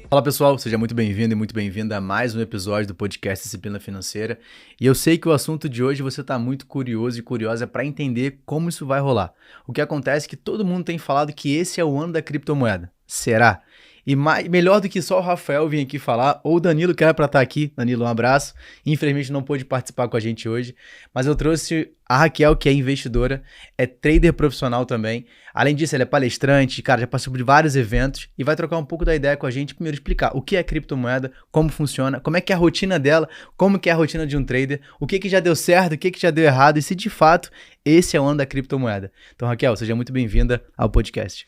Fala pessoal, seja muito bem-vindo e muito bem-vinda a mais um episódio do podcast Disciplina Financeira. E eu sei que o assunto de hoje você está muito curioso e curiosa para entender como isso vai rolar. O que acontece é que todo mundo tem falado que esse é o ano da criptomoeda. Será? E melhor do que só o Rafael vir aqui falar, ou o Danilo, que era para estar aqui. Danilo, um abraço. Infelizmente não pôde participar com a gente hoje, mas eu trouxe a Raquel, que é investidora, é trader profissional também. Além disso, ela é palestrante, cara, já participou de vários eventos e vai trocar um pouco da ideia com a gente. Primeiro explicar o que é criptomoeda, como funciona, como é que é a rotina dela, como que é a rotina de um trader, o que já deu certo, o que já deu errado e se de fato esse é o ano da criptomoeda. Então, Raquel, seja muito bem-vinda ao podcast.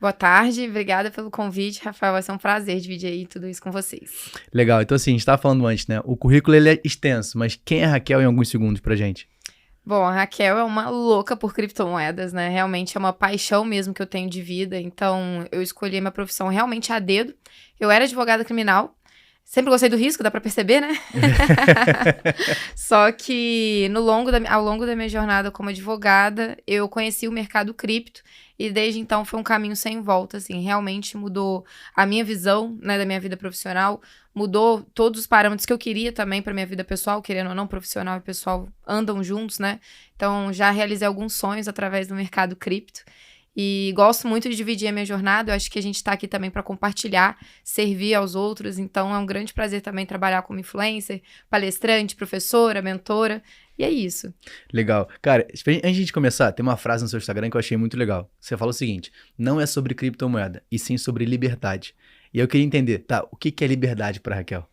Boa tarde, obrigada pelo convite, Rafael, vai ser um prazer dividir aí tudo isso com vocês. Legal, então assim, a gente estava falando antes, né? O currículo ele é extenso, mas quem é a Raquel em alguns segundos pra gente? Bom, a Raquel é uma louca por criptomoedas, né? Realmente é uma paixão mesmo que eu tenho de vida, então eu escolhi minha profissão realmente a dedo. Eu era advogada criminal, sempre gostei do risco, dá pra perceber, né? Só que ao longo da minha jornada como advogada, eu conheci o mercado cripto e desde então foi um caminho sem volta, assim, realmente mudou a minha visão, né, da minha vida profissional, mudou todos os parâmetros que eu queria também pra minha vida pessoal, querendo ou não, profissional e pessoal andam juntos, né? Então já realizei alguns sonhos através do mercado cripto. E gosto muito de dividir a minha jornada, eu acho que a gente tá aqui também para compartilhar, servir aos outros, então é um grande prazer também trabalhar como influencer, palestrante, professora, mentora, e é isso. Legal. Cara, antes de começar, tem uma frase no seu Instagram que eu achei muito legal. Você fala o seguinte, não é sobre criptomoeda, e sim sobre liberdade. E eu queria entender, tá, o que é liberdade para Raquel?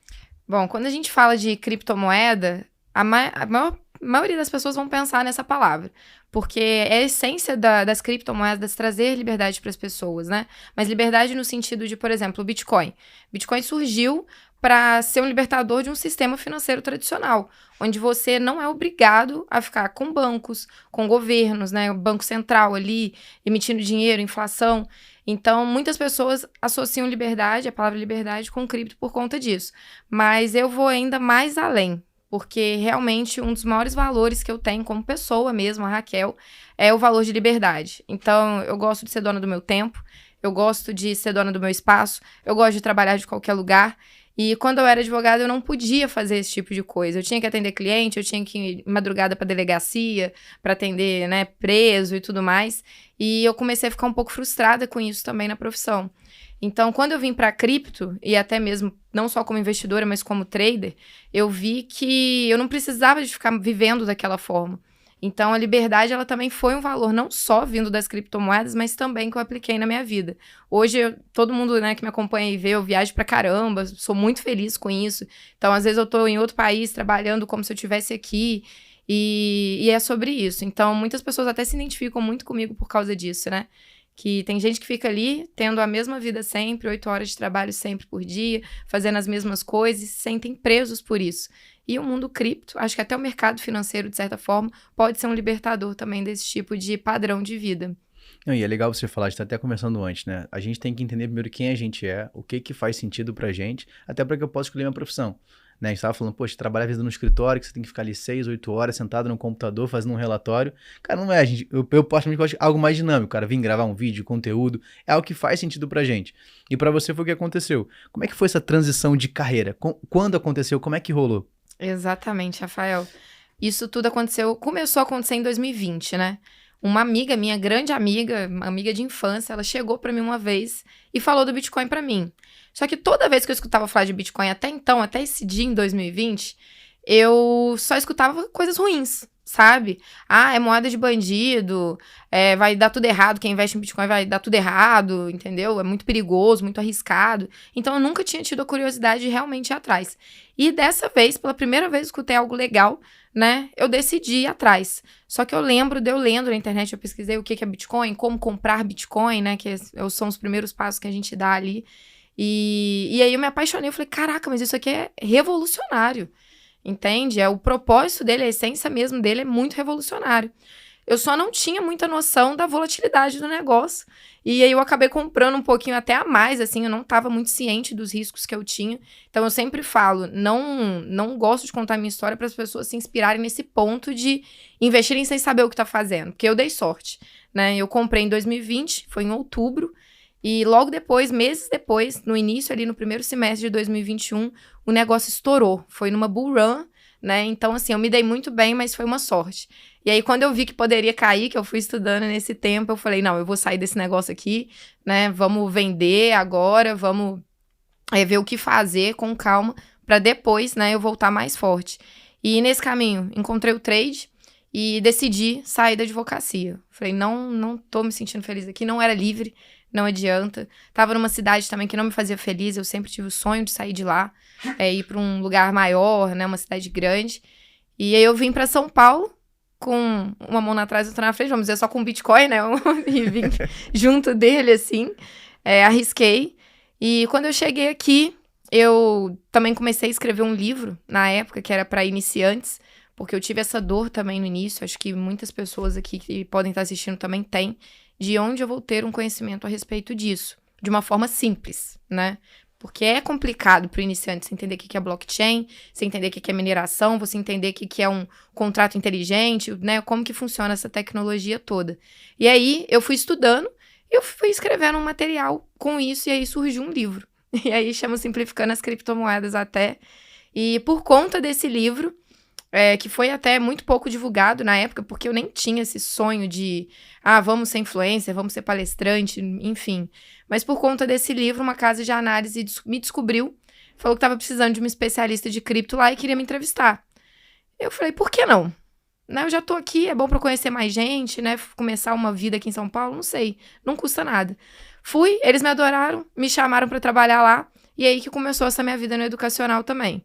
Bom, quando a gente fala de criptomoeda, a maioria das pessoas vão pensar nessa palavra, porque é a essência das criptomoedas trazer liberdade para as pessoas, né? Mas liberdade no sentido de, por exemplo, o Bitcoin. Bitcoin surgiu para ser um libertador de um sistema financeiro tradicional, onde você não é obrigado a ficar com bancos, com governos, né? O Banco Central ali emitindo dinheiro, inflação. Então, muitas pessoas associam liberdade, a palavra liberdade, com cripto por conta disso. Mas eu vou ainda mais além. Porque realmente um dos maiores valores que eu tenho como pessoa mesmo, a Raquel, é o valor de liberdade. Então, eu gosto de ser dona do meu tempo, eu gosto de ser dona do meu espaço, eu gosto de trabalhar de qualquer lugar. E quando eu era advogada, eu não podia fazer esse tipo de coisa. Eu tinha que atender cliente, eu tinha que ir madrugada para delegacia, para atender, né, preso e tudo mais. E eu comecei a ficar um pouco frustrada com isso também na profissão. Então, quando eu vim para cripto, e até mesmo não só como investidora, mas como trader, eu vi que eu não precisava de ficar vivendo daquela forma. Então, a liberdade, ela também foi um valor, não só vindo das criptomoedas, mas também que eu apliquei na minha vida. Hoje, todo mundo, né, que me acompanha e vê, eu viajo pra caramba, sou muito feliz com isso. Então, às vezes eu tô em outro país trabalhando como se eu estivesse aqui, e é sobre isso. Então, muitas pessoas até se identificam muito comigo por causa disso, né? Que tem gente que fica ali, tendo a mesma vida sempre, 8 horas de trabalho sempre por dia, fazendo as mesmas coisas e se sentem presos por isso. E o mundo cripto, acho que até o mercado financeiro, de certa forma, pode ser um libertador também desse tipo de padrão de vida. Não, e é legal você falar, a gente tá até conversando antes, né? A gente tem que entender primeiro quem a gente é, o que faz sentido pra gente, até para que eu possa escolher minha profissão. Né? A gente estava falando, poxa, trabalhar às vezes no escritório, que você tem que ficar ali 6, 8 horas sentado no computador fazendo um relatório. Cara, não é, eu particularmente gosto de algo mais dinâmico, cara, vir gravar um vídeo, conteúdo, é algo que faz sentido pra gente. E pra você foi o que aconteceu. Como é que foi essa transição de carreira? Quando aconteceu? Como é que rolou? Exatamente, Rafael. Isso tudo começou a acontecer em 2020, né? Uma amiga, minha grande amiga, uma amiga de infância, ela chegou pra mim uma vez e falou do Bitcoin pra mim. Só que toda vez que eu escutava falar de Bitcoin até então, até esse dia em 2020, eu só escutava coisas ruins, sabe? Ah, é moeda de bandido, vai dar tudo errado, quem investe em Bitcoin vai dar tudo errado, entendeu? É muito perigoso, muito arriscado. Então eu nunca tinha tido a curiosidade de realmente ir atrás. E dessa vez, pela primeira vez, escutei algo legal, né? Eu decidi ir atrás. Só que eu lembro de eu lendo na internet, eu pesquisei o que é Bitcoin, como comprar Bitcoin, né? Que são os primeiros passos que a gente dá ali. E aí eu me apaixonei, eu falei, caraca, mas isso aqui é revolucionário, entende? O propósito dele, a essência mesmo dele é muito revolucionário. Eu só não tinha muita noção da volatilidade do negócio. E aí eu acabei comprando um pouquinho até a mais, assim, eu não estava muito ciente dos riscos que eu tinha. Então eu sempre falo, não gosto de contar minha história para as pessoas se inspirarem nesse ponto de investirem sem saber o que tá fazendo, porque eu dei sorte, né? Eu comprei em 2020, foi em outubro, E logo depois, meses depois, no início ali no primeiro semestre de 2021, o negócio estourou. Foi numa bull run, né? Então, assim, eu me dei muito bem, mas foi uma sorte. E aí, quando eu vi que poderia cair, que eu fui estudando nesse tempo, eu falei, não, eu vou sair desse negócio aqui, né? Vamos vender agora, vamos ver o que fazer com calma, para depois, né, eu voltar mais forte. E nesse caminho, encontrei o trade e decidi sair da advocacia. Falei, não tô me sentindo feliz aqui, não era livre, não adianta. Tava numa cidade também que não me fazia feliz, eu sempre tive o sonho de sair de lá, ir para um lugar maior, né, uma cidade grande. E aí eu vim para São Paulo, com uma mão atrás e outra na frente, vamos dizer, só com Bitcoin, né, e vim junto dele, assim, arrisquei. E quando eu cheguei aqui, eu também comecei a escrever um livro, na época, que era para iniciantes, porque eu tive essa dor também no início, acho que muitas pessoas aqui que podem estar assistindo também têm, de onde eu vou ter um conhecimento a respeito disso, de uma forma simples, né? Porque é complicado para o iniciante você entender o que é blockchain, você entender o que é mineração, você entender o que é um contrato inteligente, né? Como que funciona essa tecnologia toda. E aí, eu fui estudando, eu fui escrevendo um material com isso, e aí surgiu um livro. E aí chama Simplificando as Criptomoedas até. E por conta desse livro, que foi até muito pouco divulgado na época, porque eu nem tinha esse sonho de, vamos ser influencer, vamos ser palestrante, enfim. Mas por conta desse livro, uma casa de análise me descobriu, falou que estava precisando de uma especialista de cripto lá e queria me entrevistar. Eu falei, por que não? Né, eu já tô aqui, é bom pra eu conhecer mais gente, né? Começar uma vida aqui em São Paulo, não sei, não custa nada. Fui, eles me adoraram, me chamaram pra trabalhar lá, e aí que começou essa minha vida no educacional também.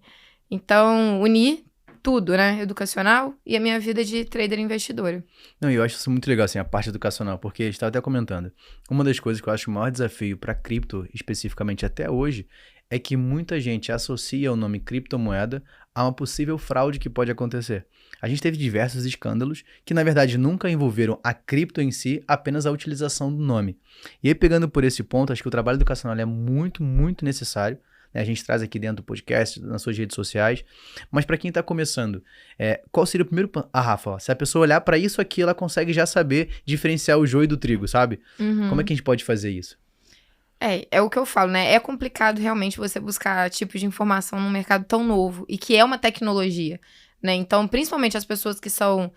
Então, uni tudo, né? Educacional e a minha vida de trader investidora. Não, e eu acho isso muito legal, assim, a parte educacional, porque a gente estava até comentando. Uma das coisas que eu acho o maior desafio para cripto, especificamente até hoje, é que muita gente associa o nome criptomoeda a uma possível fraude que pode acontecer. A gente teve diversos escândalos que, na verdade, nunca envolveram a cripto em si, apenas a utilização do nome. E aí, pegando por esse ponto, acho que o trabalho educacional é muito, muito necessário. A gente traz aqui dentro do podcast, nas suas redes sociais. Mas para quem está começando, qual seria o primeiro... Rafa, ó, se a pessoa olhar para isso aqui, ela consegue já saber diferenciar o joio do trigo, sabe? Uhum. Como é que a gente pode fazer isso? É o que eu falo, né? É complicado realmente você buscar tipos de informação num mercado tão novo e que é uma tecnologia, né? Então, principalmente as pessoas que são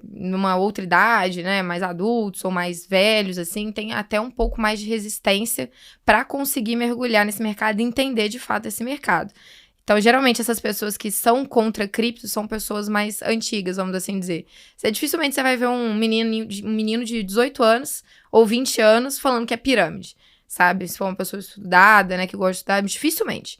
numa outra idade, né? Mais adultos ou mais velhos, assim, tem até um pouco mais de resistência para conseguir mergulhar nesse mercado e entender de fato esse mercado. Então, geralmente, essas pessoas que são contra cripto são pessoas mais antigas, vamos assim dizer. Dificilmente você vai ver um menino de 18 anos ou 20 anos falando que é pirâmide, sabe? Se for uma pessoa estudada, né, que gosta de estudar, dificilmente.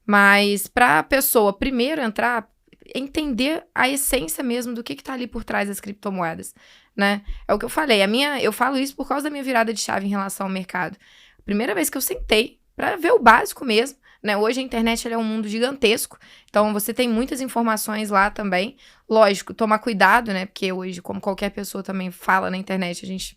Mas para a pessoa primeiro entrar, entender a essência mesmo do que tá ali por trás das criptomoedas, né? É o que eu falei, eu falo isso por causa da minha virada de chave em relação ao mercado. Primeira vez que eu sentei para ver o básico mesmo, né? Hoje a internet é um mundo gigantesco, então você tem muitas informações lá também. Lógico, tomar cuidado, né? Porque hoje, como qualquer pessoa também fala na internet, a gente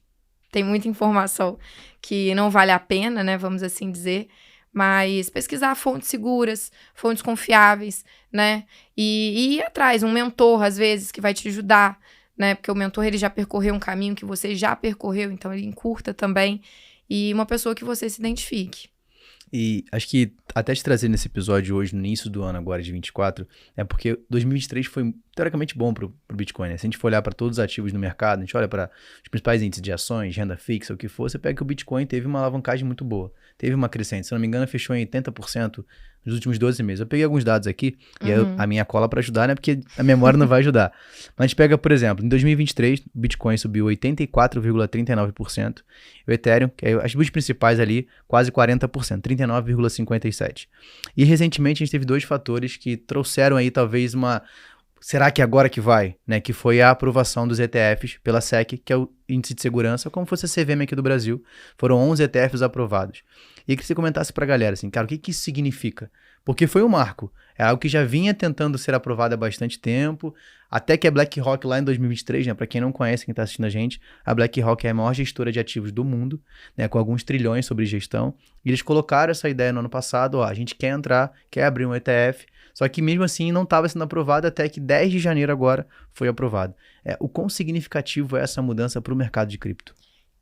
tem muita informação que não vale a pena, né? Vamos assim dizer. Mas pesquisar fontes seguras, fontes confiáveis, né? E ir atrás, um mentor, às vezes, que vai te ajudar, né? Porque o mentor, ele já percorreu um caminho que você já percorreu, então ele encurta também. E uma pessoa que você se identifique. E acho que até te trazer nesse episódio hoje, no início do ano agora de 24, é porque 2023 foi teoricamente bom pro Bitcoin, né? Se a gente for olhar para todos os ativos no mercado, a gente olha para os principais índices de ações, renda fixa, o que for, você pega que o Bitcoin teve uma alavancagem muito boa. Teve uma crescente, se não me engano, fechou em 80% nos últimos 12 meses. Eu peguei alguns dados aqui, e aí a minha cola para ajudar, né? Porque a memória não vai ajudar. Mas a gente pega, por exemplo, em 2023, o Bitcoin subiu 84,39%. O Ethereum, que é as duas principais ali, quase 40%, 39,57%. E recentemente a gente teve dois fatores que trouxeram aí talvez uma... Será que agora que vai? Né? Que foi a aprovação dos ETFs pela SEC, que é o Índice de Segurança, como fosse a CVM aqui do Brasil. Foram 11 ETFs aprovados. E eu queria que você comentasse pra galera, assim, cara, o que que isso significa? Porque foi um marco. É algo que já vinha tentando ser aprovado há bastante tempo, até que a BlackRock lá em 2023, né, para quem não conhece, quem está assistindo a gente, a BlackRock é a maior gestora de ativos do mundo, né, com alguns trilhões sobre gestão, e eles colocaram essa ideia no ano passado, ó, a gente quer entrar, quer abrir um ETF, só que mesmo assim não estava sendo aprovado até que 10 de janeiro agora foi aprovado. O quão significativo é essa mudança para o mercado de cripto?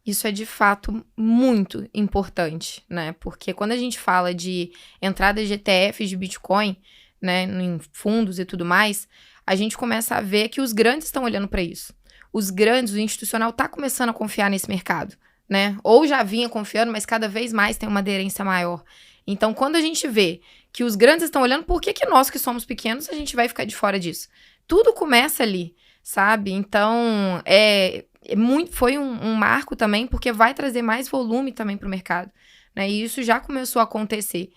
Isso é de fato muito importante, né? Porque quando a gente fala de entrada de ETFs de Bitcoin, né, em fundos e tudo mais, a gente começa a ver que os grandes estão olhando para isso. Os grandes, o institucional está começando a confiar nesse mercado, né? Ou já vinha confiando, mas cada vez mais tem uma aderência maior. Então, quando a gente vê que os grandes estão olhando, por que nós que somos pequenos, a gente vai ficar de fora disso? Tudo começa ali, sabe? Então, foi um marco também, porque vai trazer mais volume também para o mercado, né? E isso já começou a acontecer.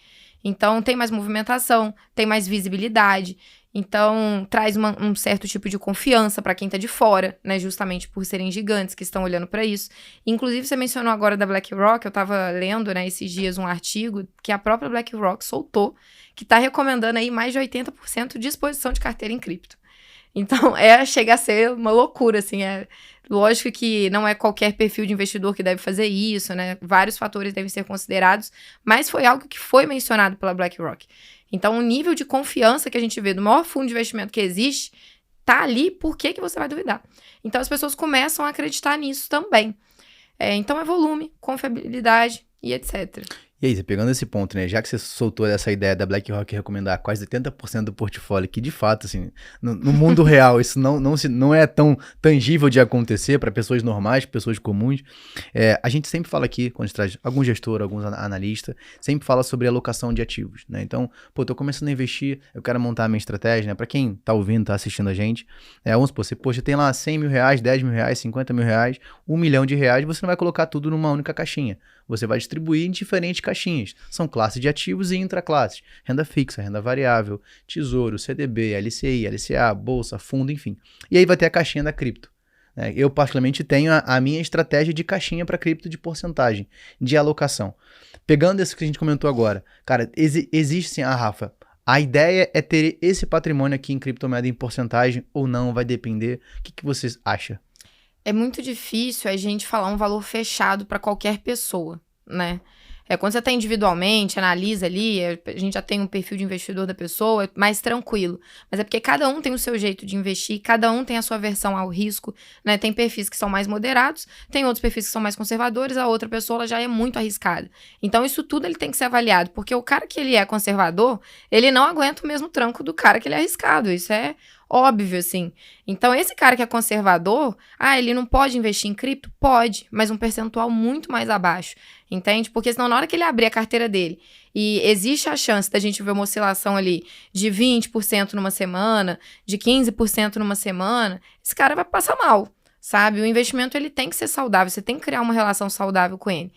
Então, tem mais movimentação, tem mais visibilidade. Então, traz um certo tipo de confiança para quem está de fora, né? Justamente por serem gigantes que estão olhando para isso. Inclusive, você mencionou agora da BlackRock, eu estava lendo, né, esses dias um artigo que a própria BlackRock soltou, que está recomendando aí mais de 80% de exposição de carteira em cripto. Então, chega a ser uma loucura, assim, lógico que não é qualquer perfil de investidor que deve fazer isso, né? Vários fatores devem ser considerados, mas foi algo que foi mencionado pela BlackRock. Então, o nível de confiança que a gente vê do maior fundo de investimento que existe, tá ali, por que você vai duvidar? Então, as pessoas começam a acreditar nisso também. Então, é volume, confiabilidade e etc. E aí, você pegando esse ponto, né? Já que você soltou essa ideia da BlackRock recomendar quase 80% do portfólio, que de fato, assim, no mundo real, isso não é tão tangível de acontecer para pessoas normais, pessoas comuns. A gente sempre fala aqui, quando a gente traz algum gestor, algum analista, sempre fala sobre alocação de ativos, né? Então, pô, tô começando a investir, eu quero montar a minha estratégia, né? Para quem tá ouvindo, tá assistindo a gente, vamos supor, você, poxa, tem lá 100 mil reais, 10 mil reais, 50 mil reais, 1 milhão de reais, você não vai colocar tudo numa única caixinha. Você vai distribuir em diferentes caixinhas. São classes de ativos e intraclasses. Renda fixa, renda variável, tesouro, CDB, LCI, LCA, bolsa, fundo, enfim. E aí vai ter a caixinha da cripto. Eu particularmente tenho a minha estratégia de caixinha para cripto de porcentagem, de alocação. Pegando isso que a gente comentou agora, cara, existe sim, Rafa, a ideia é ter esse patrimônio aqui em criptomoeda em porcentagem ou não, vai depender. O que vocês acham? É muito difícil a gente falar um valor fechado para qualquer pessoa, né? Quando você está individualmente, analisa ali, a gente já tem um perfil de investidor da pessoa, é mais tranquilo. Mas é porque cada um tem o seu jeito de investir, cada um tem a sua aversão ao risco, né? Tem perfis que são mais moderados, tem outros perfis que são mais conservadores, a outra pessoa ela já é muito arriscada. Então, isso tudo ele tem que ser avaliado, porque o cara que ele é conservador, ele não aguenta o mesmo tranco do cara que ele é arriscado. Isso é óbvio, assim. Então, esse cara que é conservador, ele não pode investir em cripto? Pode, mas um percentual muito mais abaixo, entende? Porque senão, na hora que ele abrir a carteira dele e existe a chance da gente ver uma oscilação ali de 20% numa semana, de 15% numa semana, esse cara vai passar mal, sabe? O investimento, ele tem que ser saudável, você tem que criar uma relação saudável com ele.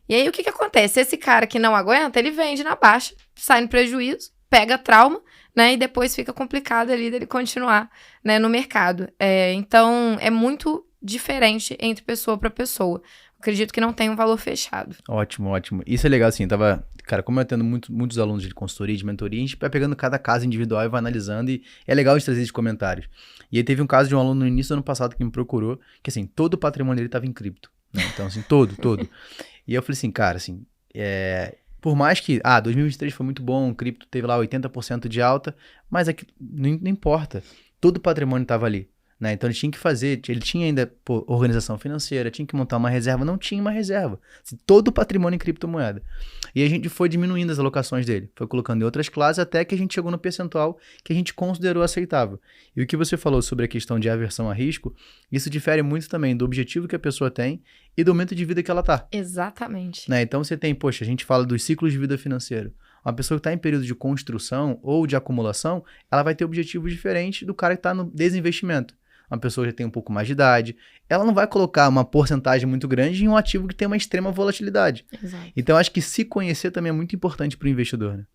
E aí, o que acontece? Esse cara que não aguenta, ele vende na baixa, sai no prejuízo, pega trauma, né, e depois fica complicado ali dele continuar, né, no mercado. Então, é muito diferente entre pessoa para pessoa. Acredito que não tem um valor fechado. Ótimo, ótimo. Isso é legal, assim, cara, como eu atendo muitos alunos de consultoria, de mentoria, a gente vai pegando cada caso individual e vai analisando, e é legal de trazer esses comentários. E aí teve um caso de um aluno no início do ano passado que me procurou, que assim, todo o patrimônio dele estava em cripto, né? Então, assim, todo. E eu falei assim, cara, assim, por mais que, 2023 foi muito bom, o cripto teve lá 80% de alta, mas não importa, todo o patrimônio estava ali, né? Então ele tinha que fazer, ele tinha ainda organização financeira, tinha que montar uma reserva, não tinha uma reserva, assim, todo o patrimônio em criptomoeda. E a gente foi diminuindo as alocações dele, foi colocando em outras classes até que a gente chegou no percentual que a gente considerou aceitável. E o que você falou sobre a questão de aversão a risco, isso difere muito também do objetivo que a pessoa tem e do momento de vida que ela está. Exatamente. Né? Então você tem, a gente fala dos ciclos de vida financeiro. Uma pessoa que está em período de construção ou de acumulação, ela vai ter objetivos diferentes do cara que está no desinvestimento. Uma pessoa que já tem um pouco mais de idade, ela não vai colocar uma porcentagem muito grande em um ativo que tem uma extrema volatilidade. Exato. Então, acho que se conhecer também é muito importante para o investidor, né?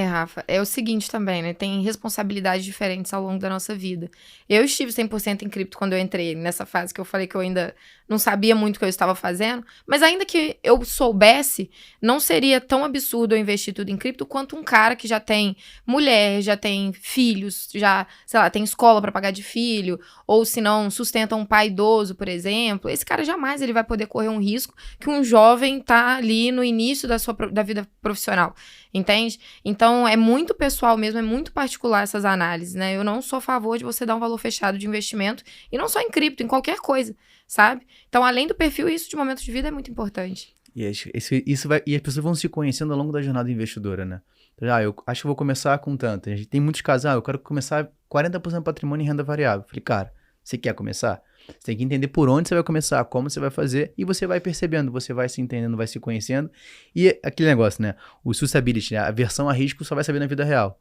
Rafa, é o seguinte também, né? Tem responsabilidades diferentes ao longo da nossa vida. Eu estive 100% em cripto quando eu entrei nessa fase que eu falei que eu ainda não sabia muito o que eu estava fazendo, mas ainda que eu soubesse, não seria tão absurdo eu investir tudo em cripto quanto um cara que já tem mulher, já tem filhos, já, sei lá, tem escola para pagar de filho, ou se não, sustenta um pai idoso, por exemplo. Esse cara jamais ele vai poder correr um risco que um jovem tá ali no início da vida profissional. Entende? Então, é muito pessoal mesmo, é muito particular essas análises, né? Eu não sou a favor de você dar um valor fechado de investimento, e não só em cripto, em qualquer coisa, sabe? Então, além do perfil, isso de momento de vida é muito importante. E e as pessoas vão se conhecendo ao longo da jornada investidora, né? Então, eu acho que eu vou começar com tanto. A gente tem muitos casos, eu quero começar 40% patrimônio em renda variável. Falei, cara, você quer começar? Você tem que entender por onde você vai começar, como você vai fazer, e você vai percebendo, você vai se entendendo, vai se conhecendo. E aquele negócio, né? O suitability, né? A aversão a risco só vai saber na vida real.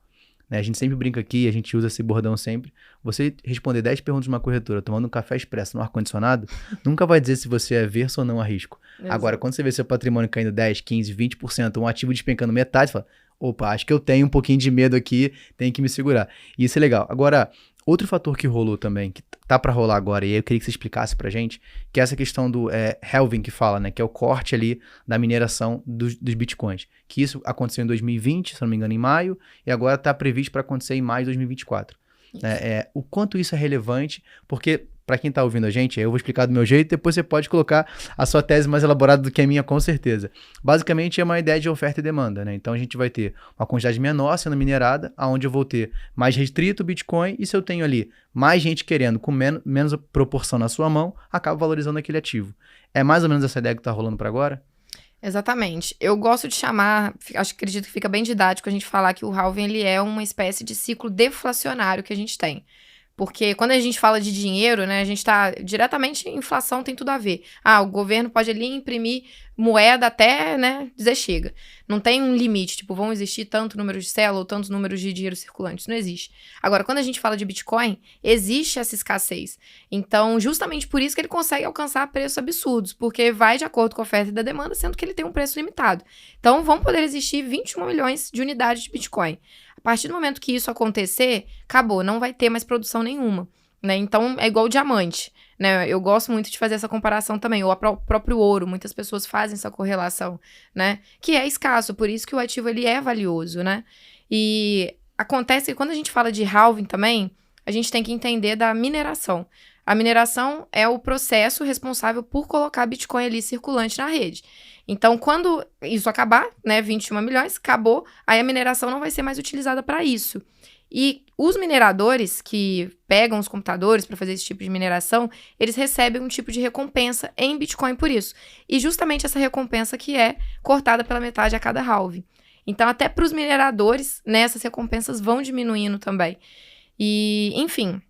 Né? A gente sempre brinca aqui, a gente usa esse bordão sempre. Você responder 10 perguntas de uma corretora tomando um café expresso no ar-condicionado, nunca vai dizer se você é averso ou não a risco. Exato. Agora, quando você vê seu patrimônio caindo 10, 15, 20%, um ativo despencando metade, você fala, opa, acho que eu tenho um pouquinho de medo aqui, tenho que me segurar. E isso é legal. Agora, outro fator que rolou também, que tá para rolar agora, e aí eu queria que você explicasse pra gente, que é essa questão do halving que fala, né? Que é o corte ali da mineração dos bitcoins. Que isso aconteceu em 2020, se não me engano, em maio, e agora tá previsto para acontecer em maio de 2024. O quanto isso é relevante, porque para quem tá ouvindo a gente, eu vou explicar do meu jeito, depois você pode colocar a sua tese mais elaborada do que a minha, com certeza. Basicamente é uma ideia de oferta e demanda, né? Então a gente vai ter uma quantidade menor sendo minerada, onde eu vou ter mais restrito o Bitcoin, e se eu tenho ali mais gente querendo com menos proporção na sua mão, acaba valorizando aquele ativo. É mais ou menos essa ideia que tá rolando para agora? Exatamente. Eu gosto de chamar, acredito que fica bem didático a gente falar que o halving ele é uma espécie de ciclo deflacionário que a gente tem. Porque quando a gente fala de dinheiro, né, a gente está diretamente em inflação, tem tudo a ver. O governo pode ali imprimir moeda até, né, dizer chega. Não tem um limite, tipo, vão existir tanto número de células ou tantos números de dinheiro circulante. Isso não existe. Agora, quando a gente fala de Bitcoin, existe essa escassez. Então, justamente por isso que ele consegue alcançar preços absurdos, porque vai de acordo com a oferta e da demanda, sendo que ele tem um preço limitado. Então, vão poder existir 21 milhões de unidades de Bitcoin. A partir do momento que isso acontecer, acabou, não vai ter mais produção nenhuma, né? Então, é igual o diamante, né? Eu gosto muito de fazer essa comparação também, ou o próprio ouro, muitas pessoas fazem essa correlação, né? Que é escasso, por isso que o ativo, ele é valioso, né? E acontece que quando a gente fala de halving também, a gente tem que entender da mineração. A mineração é o processo responsável por colocar Bitcoin ali circulante na rede. Então, quando isso acabar, né, 21 milhões, acabou, aí a mineração não vai ser mais utilizada para isso. E os mineradores que pegam os computadores para fazer esse tipo de mineração, eles recebem um tipo de recompensa em Bitcoin por isso. E justamente essa recompensa que é cortada pela metade a cada halving. Então, até para os mineradores, né, essas recompensas vão diminuindo também. E, enfim,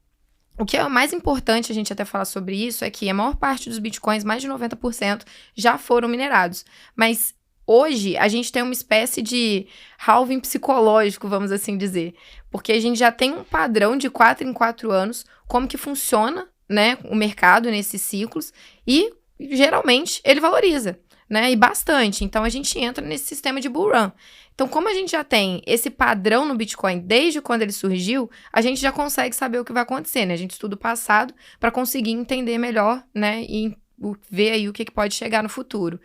o que é mais importante a gente até falar sobre isso é que a maior parte dos bitcoins, mais de 90%, já foram minerados. Mas hoje a gente tem uma espécie de halving psicológico, vamos assim dizer. Porque a gente já tem um padrão de 4 em 4 anos, como que funciona, né, o mercado nesses ciclos, e geralmente ele valoriza, né, e bastante. Então a gente entra nesse sistema de bull run. Então, como a gente já tem esse padrão no Bitcoin desde quando ele surgiu, a gente já consegue saber o que vai acontecer, né? A gente estuda o passado para conseguir entender melhor, né? E ver aí o que pode chegar no futuro.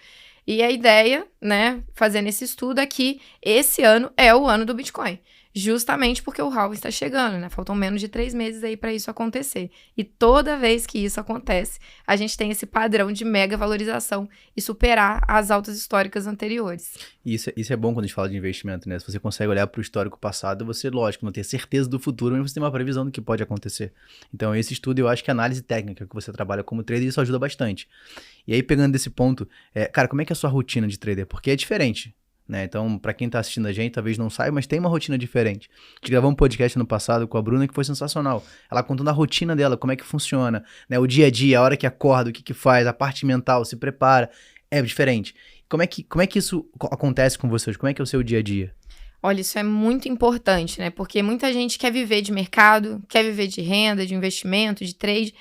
E a ideia, né, fazendo esse estudo é que esse ano é o ano do Bitcoin. Justamente porque o halving está chegando, né? Faltam menos de 3 meses aí para isso acontecer. E toda vez que isso acontece, a gente tem esse padrão de mega valorização e superar as altas históricas anteriores. E isso é bom quando a gente fala de investimento, né? Se você consegue olhar para o histórico passado, você, lógico, não tem certeza do futuro, mas você tem uma previsão do que pode acontecer. Então, esse estudo, eu acho que a análise técnica que você trabalha como trader, isso ajuda bastante. E aí, pegando desse ponto, cara, como é que é a sua rotina de trader? Porque é diferente. Né? Então, para quem tá assistindo a gente, talvez não saiba, mas tem uma rotina diferente. A gente gravou um podcast no passado com a Bruna que foi sensacional. Ela contando a rotina dela, como é que funciona, né? O dia a dia, a hora que acorda, o que faz, a parte mental, se prepara. É diferente. Como é que isso acontece com vocês? Como é que é o seu dia a dia? Olha, isso é muito importante, né? Porque muita gente quer viver de mercado, quer viver de renda, de investimento, de trade,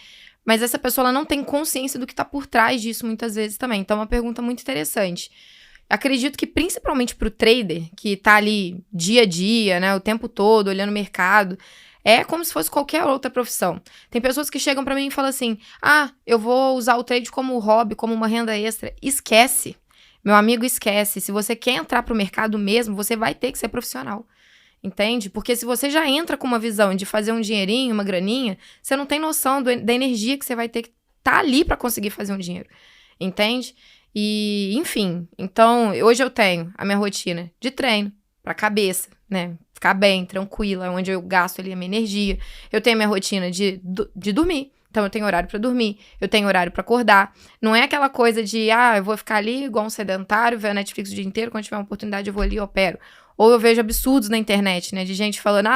mas essa pessoa ela não tem consciência do que tá por trás disso muitas vezes também. Então, é uma pergunta muito interessante. Acredito que principalmente para o trader, que tá ali dia a dia, né, o tempo todo, olhando o mercado, é como se fosse qualquer outra profissão. Tem pessoas que chegam para mim e falam assim, eu vou usar o trade como hobby, como uma renda extra. Esquece, meu amigo, esquece. Se você quer entrar para o mercado mesmo, você vai ter que ser profissional. Entende? Porque se você já entra com uma visão de fazer um dinheirinho, uma graninha, você não tem noção da energia que você vai ter que estar ali para conseguir fazer um dinheiro. Entende? E, enfim, então, hoje eu tenho a minha rotina de treino pra cabeça, né? Ficar bem, tranquila, onde eu gasto ali a minha energia. Eu tenho a minha rotina de dormir. Então eu tenho horário pra dormir, eu tenho horário pra acordar. Não é aquela coisa de, eu vou ficar ali igual um sedentário, ver a Netflix o dia inteiro, quando tiver uma oportunidade eu vou ali e opero. Ou eu vejo absurdos na internet, né, de gente falando,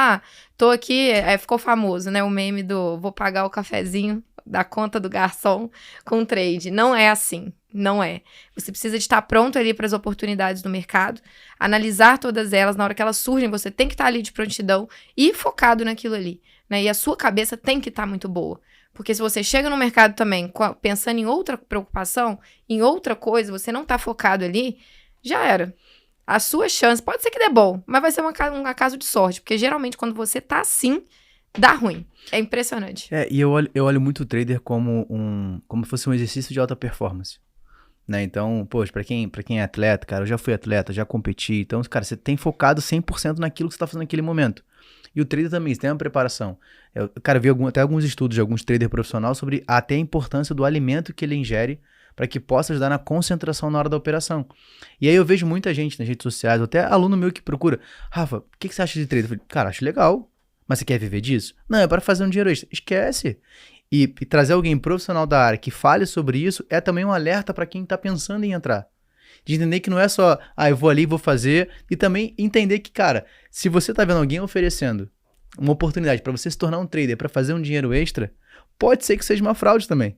tô aqui, ficou famoso, né, o meme do vou pagar o cafezinho da conta do garçom com trade. Não é assim, não é. Você precisa de estar pronto ali para as oportunidades do mercado, analisar todas elas, na hora que elas surgem, você tem que estar ali de prontidão e focado naquilo ali, né, e a sua cabeça tem que estar muito boa. Porque se você chega no mercado também pensando em outra preocupação, em outra coisa, você não tá focado ali, já era. A sua chance, pode ser que dê bom, mas vai ser um acaso de sorte. Porque geralmente quando você tá assim, dá ruim. É impressionante. E eu olho muito o trader como se fosse um exercício de alta performance. Né? Então, poxa, pra quem é atleta, cara, eu já fui atleta, já competi. Então, cara, você tem focado 100% naquilo que você tá fazendo naquele momento. E o trader também, você tem uma preparação. Eu vi até alguns estudos de alguns traders profissionais sobre até a importância do alimento que ele ingere para que possa ajudar na concentração na hora da operação. E aí eu vejo muita gente nas redes sociais, até aluno meu que procura, Rafa, o que você acha de trader? Eu falei, cara, acho legal, mas você quer viver disso? Não, é para fazer um dinheiro extra. Esquece. E trazer alguém profissional da área que fale sobre isso é também um alerta para quem está pensando em entrar. De entender que não é só, eu vou ali, vou fazer, e também entender que, cara, se você tá vendo alguém oferecendo uma oportunidade para você se tornar um trader, para fazer um dinheiro extra, pode ser que seja uma fraude também.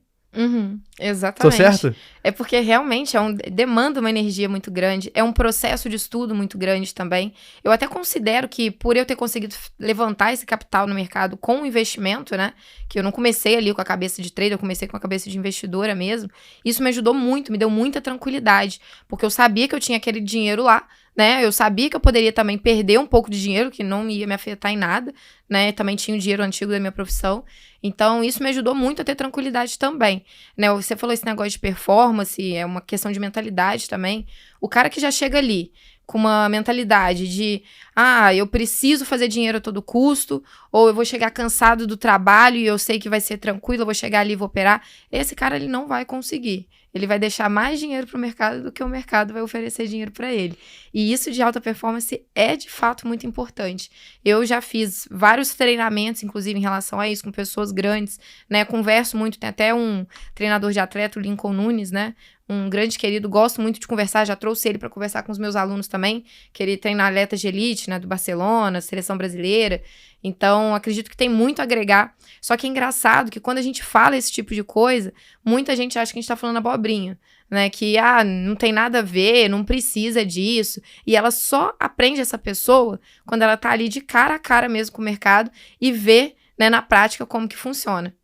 Exatamente. Tô certo? É porque realmente demanda uma energia muito grande, é um processo de estudo muito grande também. Eu até considero que por eu ter conseguido levantar esse capital no mercado com o investimento, né, que eu não comecei ali com a cabeça de trader, eu comecei com a cabeça de investidora mesmo, isso me ajudou muito, me deu muita tranquilidade, porque eu sabia que eu tinha aquele dinheiro lá, né, eu sabia que eu poderia também perder um pouco de dinheiro, que não ia me afetar em nada, né, também tinha o dinheiro antigo da minha profissão, então isso me ajudou muito a ter tranquilidade também, né, você falou esse negócio de performance, é uma questão de mentalidade também, o cara que já chega ali com uma mentalidade de, eu preciso fazer dinheiro a todo custo, ou eu vou chegar cansado do trabalho e eu sei que vai ser tranquilo, eu vou chegar ali e vou operar, esse cara ele não vai conseguir. Ele vai deixar mais dinheiro para o mercado do que o mercado vai oferecer dinheiro para ele. E isso de alta performance é, de fato, muito importante. Eu já fiz vários treinamentos, inclusive, em relação a isso, com pessoas grandes, né? Converso muito, tem até um treinador de atleta, o Lincoln Nunes, né? Um grande querido, gosto muito de conversar, já trouxe ele para conversar com os meus alunos também, que ele treina atletas de elite, né? Do Barcelona, seleção brasileira. Então, acredito que tem muito a agregar. Só que é engraçado que quando a gente fala esse tipo de coisa, muita gente acha que a gente tá falando abobrinha, né? Que, não tem nada a ver, não precisa disso. E ela só aprende essa pessoa quando ela tá ali de cara a cara mesmo com o mercado e vê, né, na prática como que funciona.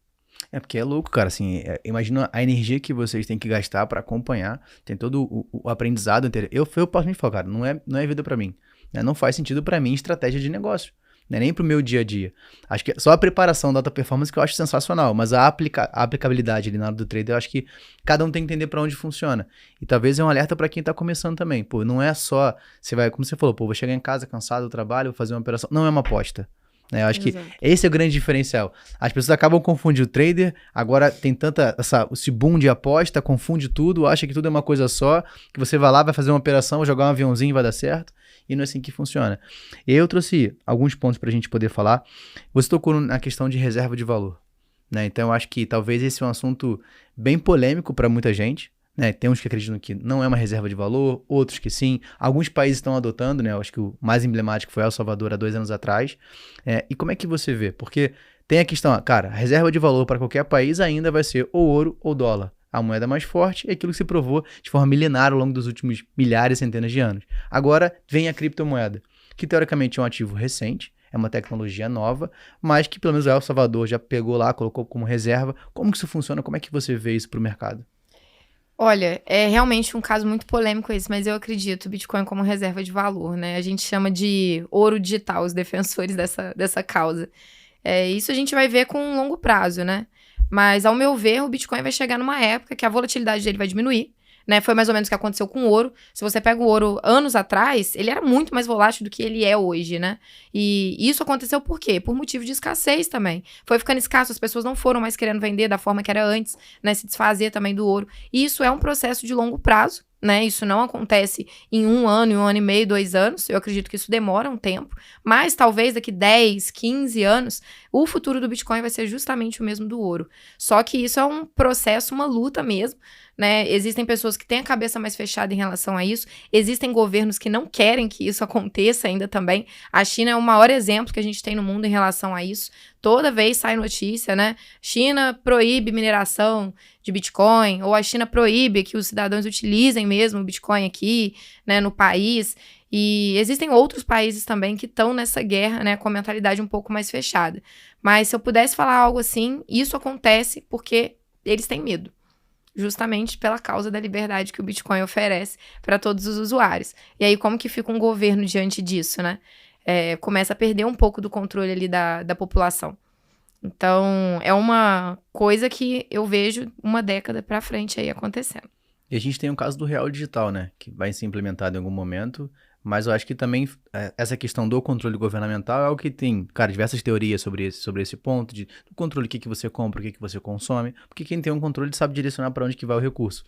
É porque é louco, cara, assim, imagina a energia que vocês têm que gastar para acompanhar, tem todo o aprendizado inteiro. Eu posso me falar, cara, não é vida para mim, né? Não faz sentido para mim estratégia de negócio. Não é nem pro meu dia a dia. Acho que só a preparação da alta performance que eu acho sensacional, mas a aplicabilidade ali na hora do trader, eu acho que cada um tem que entender para onde funciona. E talvez é um alerta para quem tá começando também. Pô, não é só, você vai, como você falou, vou chegar em casa cansado do trabalho, vou fazer uma operação. Não é uma aposta. Né? Eu acho que esse é o grande diferencial. As pessoas acabam confundindo o trader, agora tem esse boom de aposta, confunde tudo, acha que tudo é uma coisa só, que você vai lá, vai fazer uma operação, vai jogar um aviãozinho e vai dar certo. E não é assim que funciona. E aí eu trouxe alguns pontos para a gente poder falar. Você tocou na questão de reserva de valor, né? Então eu acho que talvez esse é um assunto bem polêmico para muita gente, né? Tem uns que acreditam que não é uma reserva de valor, outros que sim. Alguns países estão adotando, né? Eu acho que o mais emblemático foi El Salvador há 2 anos atrás. E como é que você vê? Porque tem a questão, cara, a reserva de valor para qualquer país ainda vai ser ou ouro ou dólar. A moeda mais forte é aquilo que se provou de forma milenar ao longo dos últimos milhares, centenas de anos. Agora vem a criptomoeda, que teoricamente é um ativo recente, é uma tecnologia nova, mas que pelo menos o El Salvador já pegou lá, colocou como reserva. Como que isso funciona? Como é que você vê isso para o mercado? Olha, é realmente um caso muito polêmico esse, mas eu acredito o Bitcoin como reserva de valor, né? A gente chama de ouro digital, os defensores dessa causa. Isso a gente vai ver com um longo prazo, né? Mas, ao meu ver, o Bitcoin vai chegar numa época que a volatilidade dele vai diminuir, né? Foi mais ou menos o que aconteceu com o ouro. Se você pega o ouro anos atrás, ele era muito mais volátil do que ele é hoje, né? E isso aconteceu por quê? Por motivo de escassez também. Foi ficando escasso, as pessoas não foram mais querendo vender da forma que era antes, né? Se desfazer também do ouro. E isso é um processo de longo prazo, né? Isso não acontece em um ano e meio, 2 anos. Eu acredito que isso demora um tempo. Mas talvez daqui 10, 15 anos, o futuro do Bitcoin vai ser justamente o mesmo do ouro. Só que isso é um processo, uma luta mesmo, né? Existem pessoas que têm a cabeça mais fechada em relação a isso. Existem governos que não querem que isso aconteça ainda também. A China é o maior exemplo que a gente tem no mundo em relação a isso. Toda vez sai notícia, né? China proíbe mineração de Bitcoin, ou a China proíbe que os cidadãos utilizem mesmo o Bitcoin aqui, né, no país. E existem outros países também que estão nessa guerra, né, com a mentalidade um pouco mais fechada. Mas se eu pudesse falar algo assim, isso acontece porque eles têm medo. Justamente pela causa da liberdade que o Bitcoin oferece para todos os usuários. E aí, como que fica um governo diante disso, né? Começa a perder um pouco do controle ali da população. Então, é uma coisa que eu vejo uma década para frente aí acontecendo. E a gente tem o caso do real digital, né? Que vai ser implementado em algum momento, mas eu acho que também essa questão do controle governamental é algo que tem, cara, diversas teorias sobre esse ponto, do controle, o que você compra, o que você consome, porque quem tem um controle sabe direcionar para onde que vai o recurso.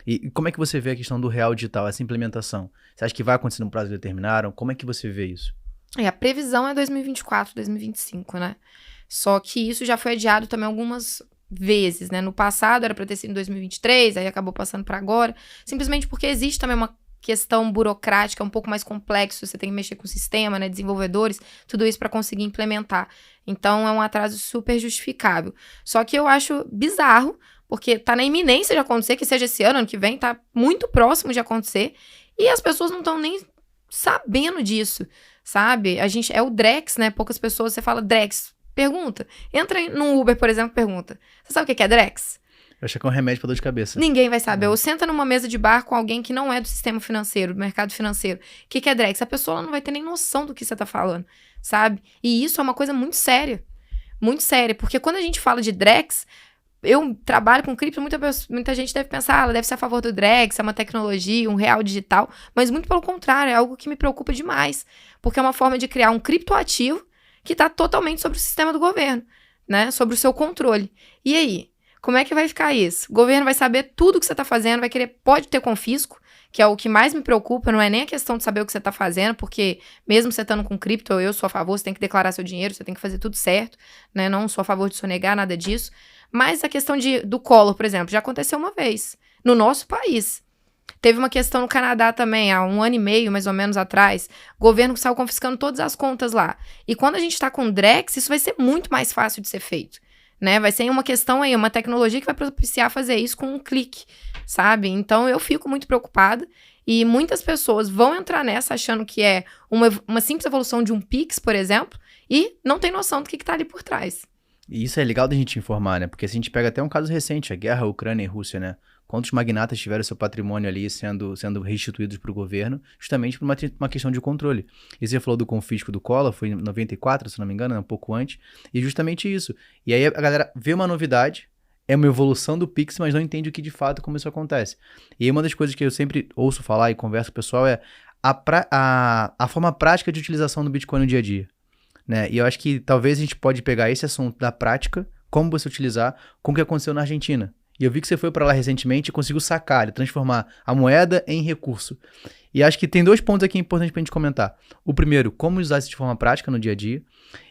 E como é que você vê a questão do real digital, essa implementação? Você acha que vai acontecer num prazo determinado? Como é que você vê isso? A previsão é 2024, 2025, né? Só que isso já foi adiado também algumas vezes, né? No passado era para ter sido em 2023, aí acabou passando para agora, simplesmente porque existe também uma questão burocrática um pouco mais complexo, você tem que mexer com o sistema, né, desenvolvedores, tudo isso para conseguir implementar. Então é um atraso super justificável. Só que eu acho bizarro, porque tá na iminência de acontecer, que seja esse ano que vem, tá muito próximo de acontecer, e as pessoas não estão nem sabendo disso, sabe? É o Drex, né? Poucas pessoas, você fala Drex, pergunta. Entra no Uber, por exemplo, pergunta. Você sabe o que é Drex? Eu acho que é um remédio para dor de cabeça. Ninguém vai saber. Ou senta numa mesa de bar com alguém que não é do sistema financeiro, do mercado financeiro. O que é Drex? A pessoa não vai ter nem noção do que você tá falando, sabe? E isso é uma coisa muito séria. Muito séria. Porque quando a gente fala de Drex, eu trabalho com cripto, muita gente deve pensar, ela deve ser a favor do Drex, é uma tecnologia, um real digital. Mas muito pelo contrário, é algo que me preocupa demais. Porque é uma forma de criar um criptoativo que está totalmente sobre o sistema do governo, né? Sobre o seu controle. E aí? Como é que vai ficar isso? O governo vai saber tudo o que você está fazendo, vai querer, pode ter confisco, que é o que mais me preocupa, não é nem a questão de saber o que você está fazendo, porque mesmo você estando com cripto, eu sou a favor, você tem que declarar seu dinheiro, você tem que fazer tudo certo, né? Não sou a favor de sonegar nada disso. Mas a questão do Collor, por exemplo, já aconteceu uma vez, no nosso país. Teve uma questão no Canadá também, há 1 ano e meio, mais ou menos, atrás. O governo saiu confiscando todas as contas lá. E quando a gente está com o Drex, isso vai ser muito mais fácil de ser feito, né? Vai ser uma questão aí, uma tecnologia que vai propiciar fazer isso com um clique, sabe? Então, eu fico muito preocupada. E muitas pessoas vão entrar nessa achando que é uma simples evolução de um Pix, por exemplo, e não tem noção do que está ali por trás. E isso é legal da gente informar, né? Porque se a gente pega até um caso recente, a guerra Ucrânia e Rússia, né? Quantos magnatas tiveram seu patrimônio ali sendo restituídos para o governo, justamente por uma questão de controle. E você falou do confisco do Collor, foi em 94, se não me engano, um pouco antes, e justamente isso. E aí a galera vê uma novidade, é uma evolução do Pix, mas não entende o que de fato, como isso acontece. E aí uma das coisas que eu sempre ouço falar e converso com o pessoal é a forma prática de utilização do Bitcoin no dia a dia. Né? E eu acho que talvez a gente pode pegar esse assunto da prática, como você utilizar, com o que aconteceu na Argentina. E eu vi que você foi para lá recentemente e conseguiu sacar, transformar a moeda em recurso. E acho que tem 2 pontos aqui importantes para a gente comentar. O primeiro, como usar isso de forma prática no dia a dia.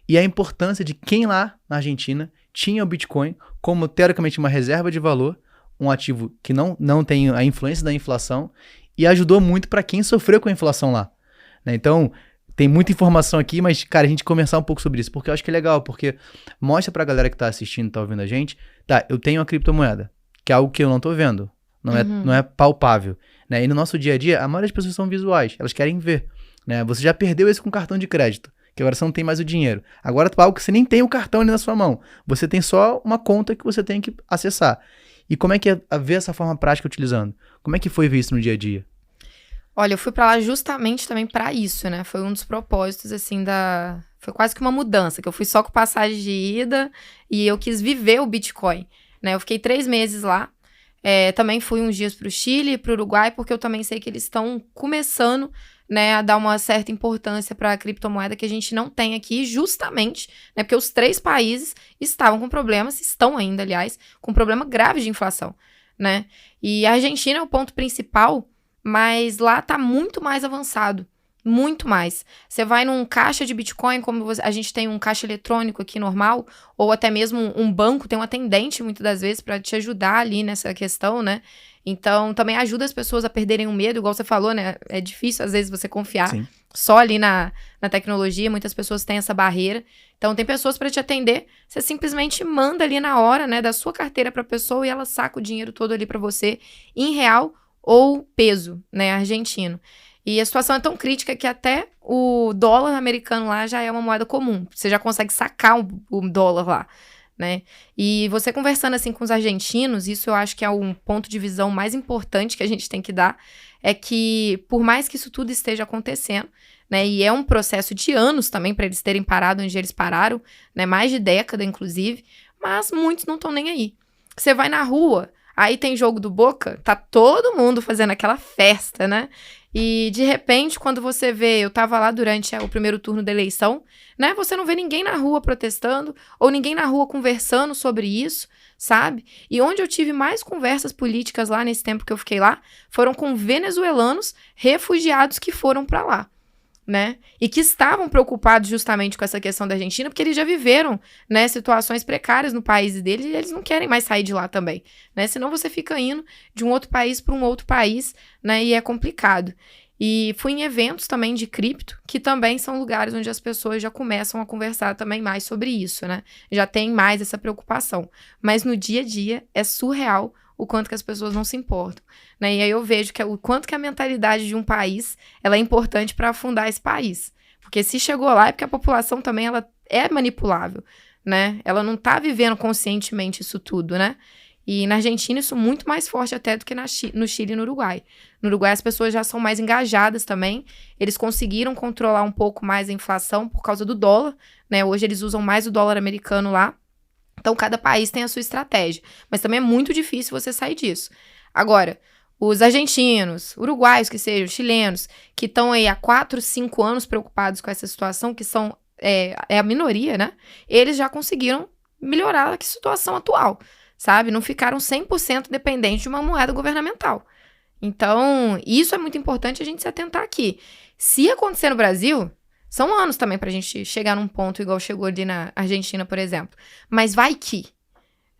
E a importância de quem lá na Argentina tinha o Bitcoin como, teoricamente, uma reserva de valor, um ativo que não tem a influência da inflação, e ajudou muito para quem sofreu com a inflação lá. Né? Então, tem muita informação aqui, mas, cara, a gente conversar um pouco sobre isso, porque eu acho que é legal, porque mostra pra galera que tá assistindo, tá ouvindo a gente, tá, eu tenho uma criptomoeda, que é algo que eu não tô vendo, não é palpável, né? E no nosso dia a dia, a maioria das pessoas são visuais, elas querem ver, né? Você já perdeu isso com cartão de crédito, que agora você não tem mais o dinheiro. Agora tá algo que você nem tem o cartão ali na sua mão, você tem só uma conta que você tem que acessar. E como é que é ver essa forma prática utilizando? Como é que foi ver isso no dia a dia? Olha, eu fui pra lá justamente também pra isso, né? Foi um dos propósitos, assim, Foi quase que uma mudança, que eu fui só com passagem de ida e eu quis viver o Bitcoin, né? Eu fiquei 3 meses lá. Também fui uns dias pro Chile e pro Uruguai, porque eu também sei que eles estão começando, né, a dar uma certa importância pra criptomoeda que a gente não tem aqui, justamente, né? Porque os 3 países estavam com problemas, estão ainda, aliás, com problema grave de inflação, né? E a Argentina é o ponto principal, mas lá tá muito mais avançado. Muito mais. Você vai num caixa de Bitcoin, como a gente tem um caixa eletrônico aqui normal, ou até mesmo um banco, tem um atendente muitas das vezes para te ajudar ali nessa questão, né? Então, também ajuda as pessoas a perderem o medo, igual você falou, né? É difícil, às vezes, você confiar Sim. só ali na tecnologia, muitas pessoas têm essa barreira. Então, tem pessoas para te atender, você simplesmente manda ali na hora, né, da sua carteira para a pessoa e ela saca o dinheiro todo ali para você, em real ou peso, né, argentino. E a situação é tão crítica que até o dólar americano lá já é uma moeda comum. Você já consegue sacar o dólar lá, né? E você conversando assim com os argentinos, isso eu acho que é um ponto de visão mais importante que a gente tem que dar, é que por mais que isso tudo esteja acontecendo, né? E é um processo de anos também para eles terem parado onde eles pararam, né? Mais de década, inclusive, mas muitos não estão nem aí. Você vai na rua, aí tem jogo do Boca, tá todo mundo fazendo aquela festa, né? E, de repente, quando você vê, eu tava lá durante o primeiro turno da eleição, né? Você não vê ninguém na rua protestando, ou ninguém na rua conversando sobre isso, sabe? E onde eu tive mais conversas políticas lá nesse tempo que eu fiquei lá, foram com venezuelanos refugiados que foram pra lá, né? E que estavam preocupados justamente com essa questão da Argentina, porque eles já viveram, né, situações precárias no país deles e eles não querem mais sair de lá também, né? Senão você fica indo de um outro país para um outro país, né? E é complicado. E fui em eventos também de cripto, que também são lugares onde as pessoas já começam a conversar também mais sobre isso, né? Já tem mais essa preocupação. Mas no dia a dia é surreal o quanto que as pessoas não se importam, né? E aí eu vejo que o quanto que a mentalidade de um país, ela é importante para afundar esse país. Porque se chegou lá é porque a população também, ela é manipulável, né? Ela não tá vivendo conscientemente isso tudo, né? E na Argentina isso é muito mais forte até do que no Chile e no Uruguai. No Uruguai as pessoas já são mais engajadas também. Eles conseguiram controlar um pouco mais a inflação por causa do dólar, né? Hoje eles usam mais o dólar americano lá. Então, cada país tem a sua estratégia. Mas também é muito difícil você sair disso. Agora, os argentinos, uruguaios que sejam, chilenos, que estão aí há 4, 5 anos preocupados com essa situação, que são a minoria, né? Eles já conseguiram melhorar a situação atual, sabe? Não ficaram 100% dependentes de uma moeda governamental. Então, isso é muito importante a gente se atentar aqui. Se acontecer no Brasil, são anos também pra gente chegar num ponto igual chegou ali na Argentina, por exemplo. Mas vai que,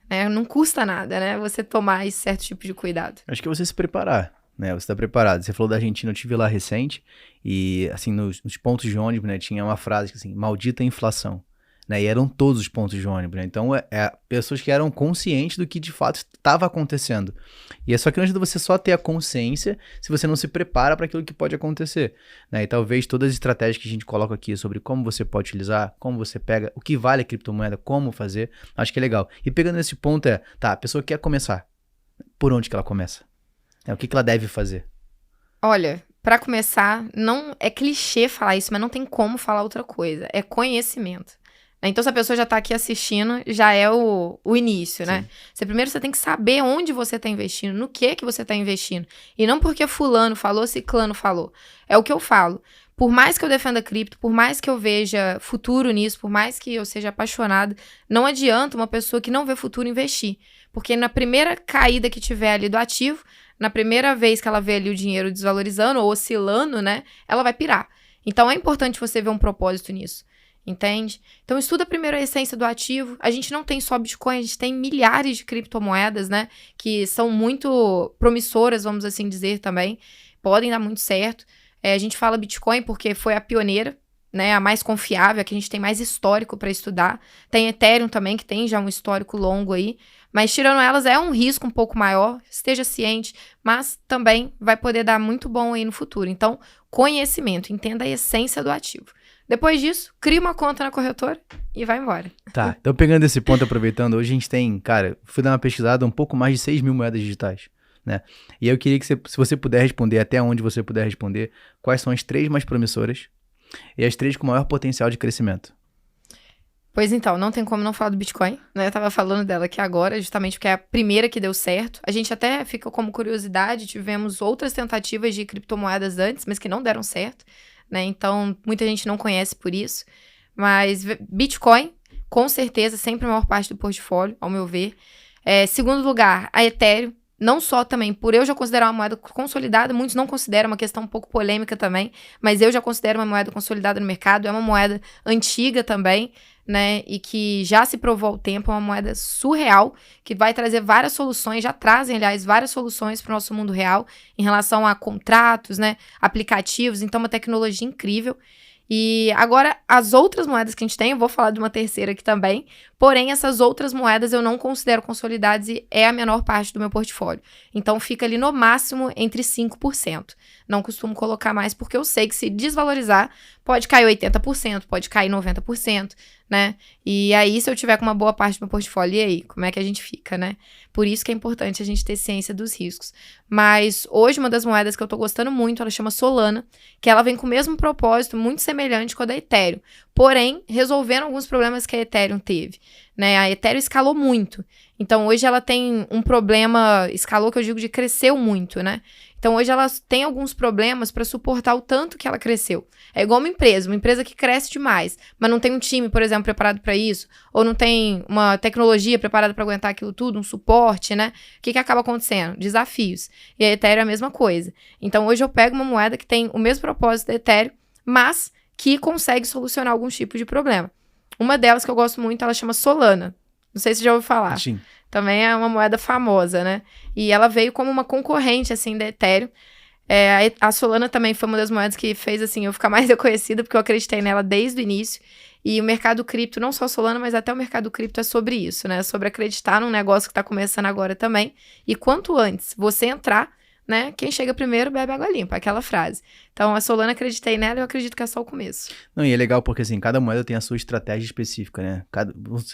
né? Não custa nada, né? Você tomar esse certo tipo de cuidado. Acho que é você se preparar, né? Você tá preparado. Você falou da Argentina, eu estive lá recente e, assim, nos pontos de ônibus, né, tinha uma frase assim, maldita inflação. Né, e eram todos os pontos de ônibus, né? Então, pessoas que eram conscientes do que de fato estava acontecendo. E é só que não ajuda você só ter a consciência se você não se prepara para aquilo que pode acontecer. Né? E talvez todas as estratégias que a gente coloca aqui sobre como você pode utilizar, como você pega, o que vale a criptomoeda, como fazer, acho que é legal. E pegando esse ponto a pessoa quer começar. Por onde que ela começa? O que ela deve fazer? Olha, para começar, não é clichê falar isso, mas não tem como falar outra coisa. É conhecimento. Então, se a pessoa já tá aqui assistindo, já é o início, né? Primeiro você tem que saber onde você tá investindo, no que você tá investindo. E não porque fulano falou, ciclano falou. É o que eu falo. Por mais que eu defenda cripto, por mais que eu veja futuro nisso, por mais que eu seja apaixonada, não adianta uma pessoa que não vê futuro investir. Porque na primeira caída que tiver ali do ativo, na primeira vez que ela vê ali o dinheiro desvalorizando ou oscilando, né? Ela vai pirar. Então, é importante você ver um propósito nisso. Entende? Então, estuda primeiro a essência do ativo. A gente não tem só Bitcoin, a gente tem milhares de criptomoedas, né? Que são muito promissoras, vamos assim dizer também. Podem dar muito certo. A gente fala Bitcoin porque foi a pioneira, né? A mais confiável, a que a gente tem mais histórico para estudar. Tem Ethereum também, que tem já um histórico longo aí. Mas tirando elas, é um risco um pouco maior. Esteja ciente, mas também vai poder dar muito bom aí no futuro. Então, conhecimento, entenda a essência do ativo. Depois disso, cria uma conta na corretora e vai embora. Tá, então pegando esse ponto, aproveitando, hoje a gente tem, cara, fui dar uma pesquisada, um pouco mais de 6 mil moedas digitais, né? E eu queria que se você puder responder, até onde você puder responder, quais são as 3 mais promissoras e as 3 com maior potencial de crescimento. Pois então, não tem como não falar do Bitcoin, né? Eu tava falando dela aqui agora, justamente porque é a primeira que deu certo. A gente até fica como curiosidade, tivemos outras tentativas de criptomoedas antes, mas que não deram certo. Né? Então, muita gente não conhece por isso. Mas Bitcoin, com certeza, sempre a maior parte do portfólio, ao meu ver. Segundo lugar, a Ethereum, não só também por eu já considerar uma moeda consolidada, muitos não consideram, uma questão um pouco polêmica também, mas eu já considero uma moeda consolidada no mercado, é uma moeda antiga também, né, e que já se provou ao tempo, é uma moeda surreal, que vai trazer várias soluções, já trazem, aliás, várias soluções para o nosso mundo real, em relação a contratos, né, aplicativos, então uma tecnologia incrível. E agora, as outras moedas que a gente tem, eu vou falar de uma terceira aqui também, porém, essas outras moedas eu não considero consolidadas e é a menor parte do meu portfólio. Então, fica ali no máximo entre 5%. Não costumo colocar mais, porque eu sei que se desvalorizar, pode cair 80%, pode cair 90%, né? E aí, se eu tiver com uma boa parte do meu portfólio, e aí? Como é que a gente fica, né? Por isso que é importante a gente ter ciência dos riscos. Mas hoje, uma das moedas que eu tô gostando muito, ela chama Solana, que ela vem com o mesmo propósito, muito semelhante com a da Ethereum. Porém, resolvendo alguns problemas que a Ethereum teve, né? A Ethereum escalou muito. Então, hoje ela tem um problema, escalou que eu digo de cresceu muito, né? Então, hoje ela tem alguns problemas para suportar o tanto que ela cresceu. É igual uma empresa que cresce demais, mas não tem um time, por exemplo, preparado para isso, ou não tem uma tecnologia preparada para aguentar aquilo tudo, um suporte, né? O que acaba acontecendo? Desafios. E a Ethereum é a mesma coisa. Então, hoje eu pego uma moeda que tem o mesmo propósito da Ethereum, mas que consegue solucionar alguns tipos de problema. Uma delas que eu gosto muito, ela chama Solana. Não sei se você já ouviu falar. Sim. Também é uma moeda famosa, né? E ela veio como uma concorrente, assim, da Ethereum. A Solana também foi uma das moedas que fez, assim, eu ficar mais reconhecida, porque eu acreditei nela desde o início. E o mercado cripto, não só Solana, mas até o mercado cripto é sobre isso, né? Sobre acreditar num negócio que tá começando agora também. E quanto antes você entrar, né? Quem chega primeiro bebe água limpa, aquela frase. Então, a Solana, acreditei nela e eu acredito que é só o começo. Não, e é legal porque, assim, cada moeda tem a sua estratégia específica, né?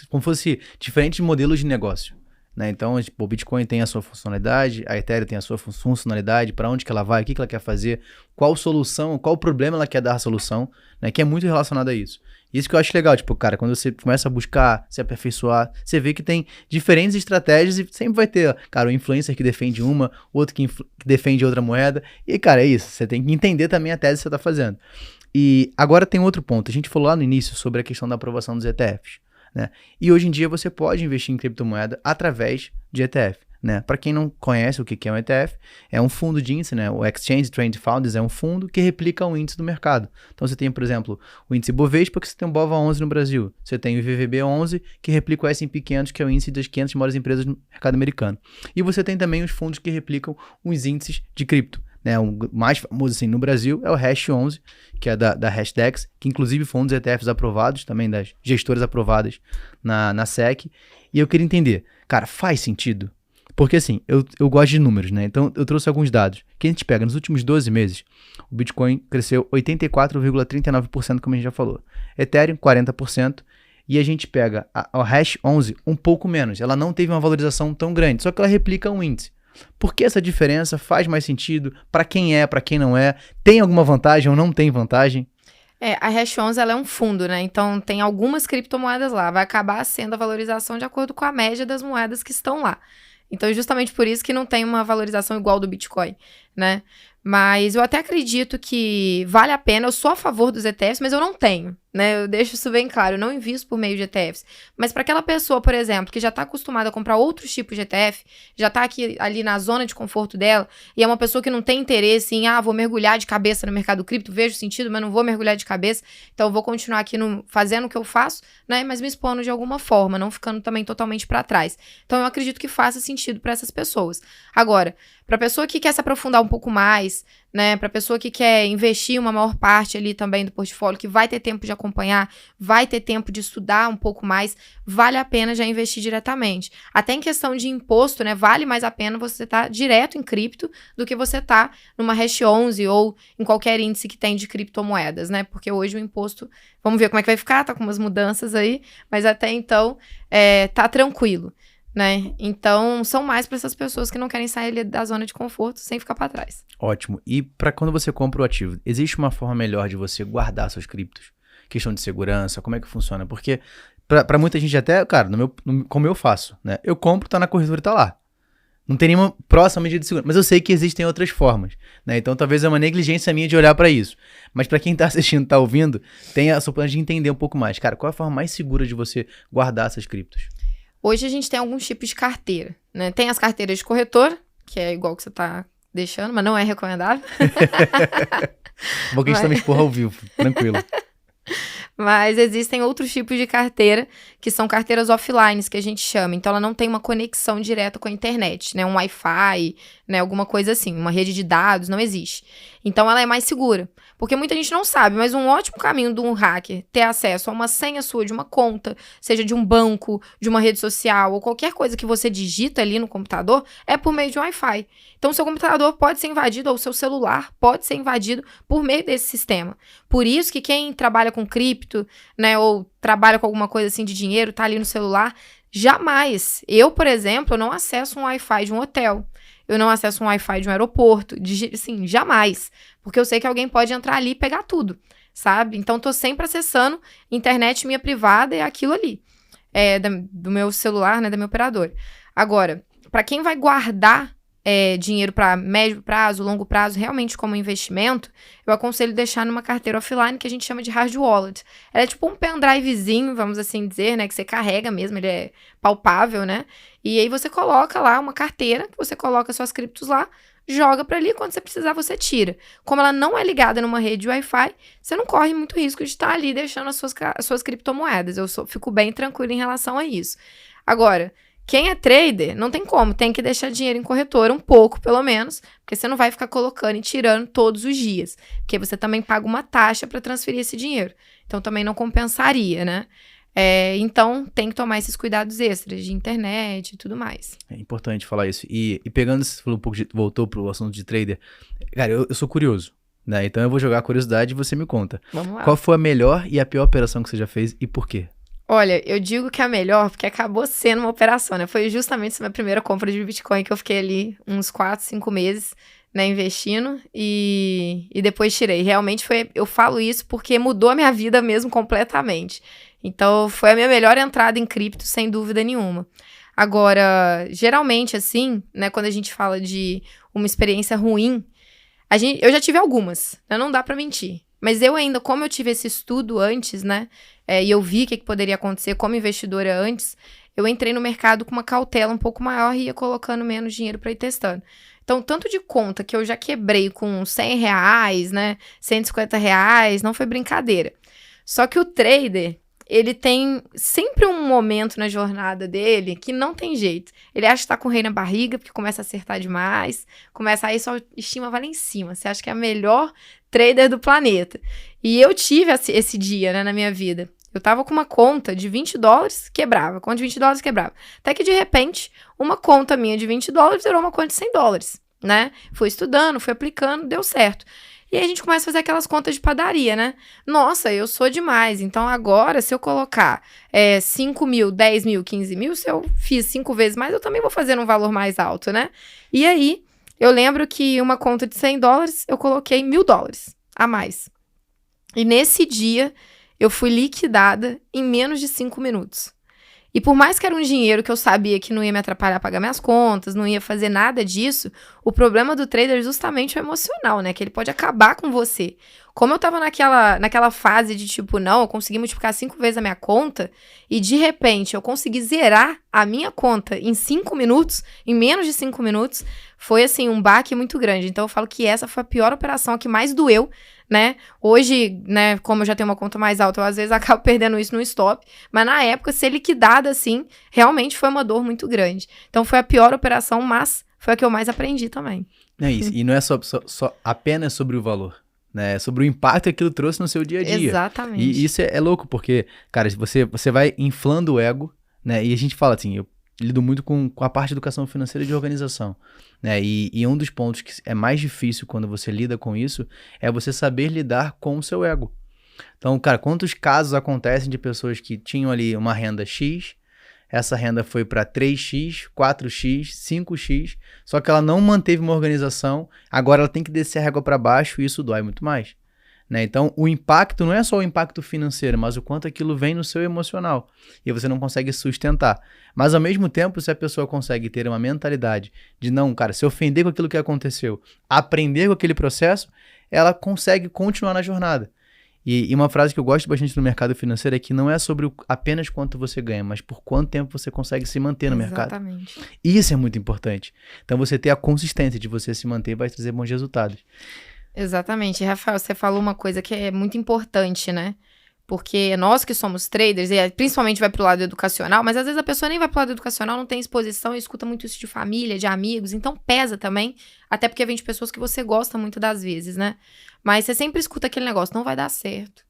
Como fosse diferentes modelos de negócio, né? Então, tipo, o Bitcoin tem a sua funcionalidade, a Ethereum tem a sua funcionalidade, para onde que ela vai, o que que ela quer fazer, qual solução, qual problema ela quer dar a solução, né? Que é muito relacionado a isso. Isso que eu acho legal, tipo, cara, quando você começa a buscar, se aperfeiçoar, você vê que tem diferentes estratégias e sempre vai ter, cara, o influencer que defende uma, outro que defende outra moeda. E, cara, é isso. Você tem que entender também a tese que você tá fazendo. E agora tem outro ponto. A gente falou lá no início sobre a questão da aprovação dos ETFs, né? E hoje em dia você pode investir em criptomoeda através de ETF. Né? Para quem não conhece o que é um ETF, é um fundo de índice, né? O Exchange Traded Funds é um fundo que replica um índice do mercado. Então você tem, por exemplo, o índice Bovespa, que você tem o BOVA11 no Brasil. Você tem o IVVB11, que replica o S&P 500, que é o índice das 500 maiores empresas no mercado americano. E você tem também os fundos que replicam os índices de cripto. Né? O mais famoso assim, no Brasil é o Hash11, que é da Hashdex, que inclusive foi um dos ETFs aprovados, também das gestoras aprovadas na SEC. E eu queria entender, cara, faz sentido? Porque assim, eu gosto de números, né? Então eu trouxe alguns dados. Que a gente pega nos últimos 12 meses, o Bitcoin cresceu 84,39%, como a gente já falou. Ethereum, 40%. E a gente pega a Hash 11 um pouco menos. Ela não teve uma valorização tão grande, só que ela replica um índice. Por que essa diferença? Faz mais sentido? Para quem é, para quem não é? Tem alguma vantagem ou não tem vantagem? A Hash 11 ela é um fundo, né? Então tem algumas criptomoedas lá. Vai acabar sendo a valorização de acordo com a média das moedas que estão lá. Então, justamente por isso que não tem uma valorização igual do Bitcoin, né? Mas eu até acredito que vale a pena. Eu sou a favor dos ETFs, mas eu não tenho, né? Eu deixo isso bem claro. Eu não invisto por meio de ETFs. Mas para aquela pessoa, por exemplo, que já está acostumada a comprar outros tipos de ETF, já está ali na zona de conforto dela, e é uma pessoa que não tem interesse em, vou mergulhar de cabeça no mercado cripto, vejo sentido, mas não vou mergulhar de cabeça, então eu vou continuar aqui fazendo o que eu faço, né? Mas me expondo de alguma forma, não ficando também totalmente para trás. Então eu acredito que faça sentido para essas pessoas. Agora, para a pessoa que quer se aprofundar um pouco mais, né, para a pessoa que quer investir uma maior parte ali também do portfólio, que vai ter tempo de acompanhar, vai ter tempo de estudar um pouco mais, vale a pena já investir diretamente. Até em questão de imposto, né, vale mais a pena você estar direto em cripto do que você estar numa Hash 11 ou em qualquer índice que tem de criptomoedas, né, porque hoje o imposto, vamos ver como é que vai ficar, tá com umas mudanças aí, mas até então tá tranquilo. Né? Então, são mais para essas pessoas que não querem sair da zona de conforto sem ficar para trás. Ótimo. E para quando você compra o ativo, existe uma forma melhor de você guardar seus criptos? Questão de segurança, como é que funciona? Porque para muita gente até, cara, como eu faço, né? Eu compro, tá na corretora e tá lá. Não tem nenhuma próxima medida de segurança. Mas eu sei que existem outras formas, né? Então, talvez é uma negligência minha de olhar para isso. Mas para quem tá assistindo, tá ouvindo, tem a oportunidade de entender um pouco mais. Cara, qual é a forma mais segura de você guardar essas criptos? Hoje a gente tem alguns tipos de carteira, né? Tem as carteiras de corretora, que é igual que você tá deixando, mas não é recomendável. Bom que a gente também expor ao vivo, tranquilo. Mas existem outros tipos de carteira, que são carteiras offline, que a gente chama. Então, ela não tem uma conexão direta com a internet, né? Um Wi-Fi, né? Alguma coisa assim, uma rede de dados, não existe. Então, ela é mais segura. Porque muita gente não sabe, mas um ótimo caminho de um hacker ter acesso a uma senha sua de uma conta, seja de um banco, de uma rede social, ou qualquer coisa que você digita ali no computador, é por meio de um Wi-Fi. Então, seu computador pode ser invadido, ou o seu celular pode ser invadido por meio desse sistema. Por isso que quem trabalha com cripto, né, ou trabalha com alguma coisa assim de dinheiro, tá ali no celular, jamais. Eu, por exemplo, eu não acesso um Wi-Fi de um hotel. Eu não acesso um Wi-Fi de um aeroporto. Assim, jamais. Porque eu sei que alguém pode entrar ali e pegar tudo, sabe? Então, tô sempre acessando internet minha privada e aquilo ali. Do meu celular, né, da minha operadora. Agora, para quem vai guardar dinheiro para médio prazo, longo prazo, realmente como investimento, eu aconselho deixar numa carteira offline que a gente chama de hard wallet. Ela é tipo um pendrivezinho, vamos assim dizer, né, que você carrega mesmo, ele é palpável, né? E aí você coloca lá uma carteira, que você coloca suas criptos lá, joga para ali, quando você precisar você tira. Como ela não é ligada numa rede de Wi-Fi, você não corre muito risco de estar ali deixando as suas criptomoedas. Fico bem tranquilo em relação a isso. Agora, quem é trader, não tem como, tem que deixar dinheiro em corretora, um pouco pelo menos, porque você não vai ficar colocando e tirando todos os dias, porque você também paga uma taxa para transferir esse dinheiro, então também não compensaria, né? Então tem que tomar esses cuidados extras de internet e tudo mais. É importante falar isso. E pegando, você falou um pouco, voltou pro assunto de trader, cara, eu sou curioso, né? Então eu vou jogar a curiosidade e você me conta. Vamos lá. Qual foi a melhor e a pior operação que você já fez e por quê? Olha, eu digo que é a melhor porque acabou sendo uma operação, né? Foi justamente essa minha primeira compra de Bitcoin que eu fiquei ali uns 4, 5 meses, né, investindo e depois tirei. Realmente eu falo isso porque mudou a minha vida mesmo completamente. Então, foi a minha melhor entrada em cripto, sem dúvida nenhuma. Agora, geralmente, assim, né, quando a gente fala de uma experiência ruim, eu já tive algumas, né? Não dá pra mentir. Mas eu ainda, como eu tive esse estudo antes, né, e eu vi o que poderia acontecer como investidora antes, eu entrei no mercado com uma cautela um pouco maior e ia colocando menos dinheiro para ir testando. Então, tanto de conta que eu já quebrei com R$100, né, R$150, não foi brincadeira. Só que o trader, ele tem sempre um momento na jornada dele que não tem jeito. Ele acha que tá com o rei na barriga, porque começa a acertar demais, começa aí sua estima vai lá em cima. Você acha que é a melhor trader do planeta. E eu tive esse dia, né, na minha vida. Eu tava com uma conta de $20, quebrava. Conta de $20, quebrava. Até que, de repente, uma conta minha de $20 virou uma conta de $100, né? Fui estudando, fui aplicando, deu certo. E aí a gente começa a fazer aquelas contas de padaria, né? Nossa, eu sou demais. Então, agora, se eu colocar 5 mil, 10 mil, 15 mil, se eu fiz 5 vezes mais, eu também vou fazer um valor mais alto, né? E aí, eu lembro que uma conta de $100, eu coloquei $1.000 a mais. E nesse dia, eu fui liquidada em menos de 5 minutos. E por mais que era um dinheiro que eu sabia que não ia me atrapalhar a pagar minhas contas, não ia fazer nada disso, o problema do trader é justamente o emocional, né? Que ele pode acabar com você. Como eu tava naquela fase de tipo, não, eu consegui multiplicar 5 vezes a minha conta, e de repente eu consegui zerar a minha conta em 5 minutos, em menos de 5 minutos, foi assim, um baque muito grande. Então eu falo que essa foi a pior operação, a que mais doeu, né? Hoje, né, como eu já tenho uma conta mais alta, eu às vezes acabo perdendo isso no stop, mas na época, ser liquidada assim, realmente foi uma dor muito grande. Então foi a pior operação, mas foi a que eu mais aprendi também. É isso, e não é só apenas sobre o valor, né? É sobre o impacto que aquilo trouxe no seu dia a dia. Exatamente. E isso é louco, porque, cara, você vai inflando o ego, né? E a gente fala assim, eu lido muito com a parte de educação financeira e de organização, né? E um dos pontos que é mais difícil quando você lida com isso é você saber lidar com o seu ego. Então, cara, quantos casos acontecem de pessoas que tinham ali uma renda X, essa renda foi para 3x, 4x, 5x, só que ela não manteve uma organização, agora ela tem que descer a régua para baixo e isso dói muito mais, né? Então, o impacto não é só o impacto financeiro, mas o quanto aquilo vem no seu emocional e você não consegue sustentar. Mas, ao mesmo tempo, se a pessoa consegue ter uma mentalidade de não, cara, se ofender com aquilo que aconteceu, aprender com aquele processo, ela consegue continuar na jornada. E uma frase que eu gosto bastante no mercado financeiro é que não é sobre apenas quanto você ganha, mas por quanto tempo você consegue se manter no mercado. Exatamente. Isso é muito importante. Então, você ter a consistência de você se manter vai trazer bons resultados. Exatamente. Rafael, você falou uma coisa que é muito importante, né? Porque nós que somos traders, e principalmente vai pro lado educacional, mas às vezes a pessoa nem vai pro lado educacional, não tem exposição e escuta muito isso de família, de amigos, então pesa também, até porque vem de pessoas que você gosta muito das vezes, né? Mas você sempre escuta aquele negócio, não vai dar certo.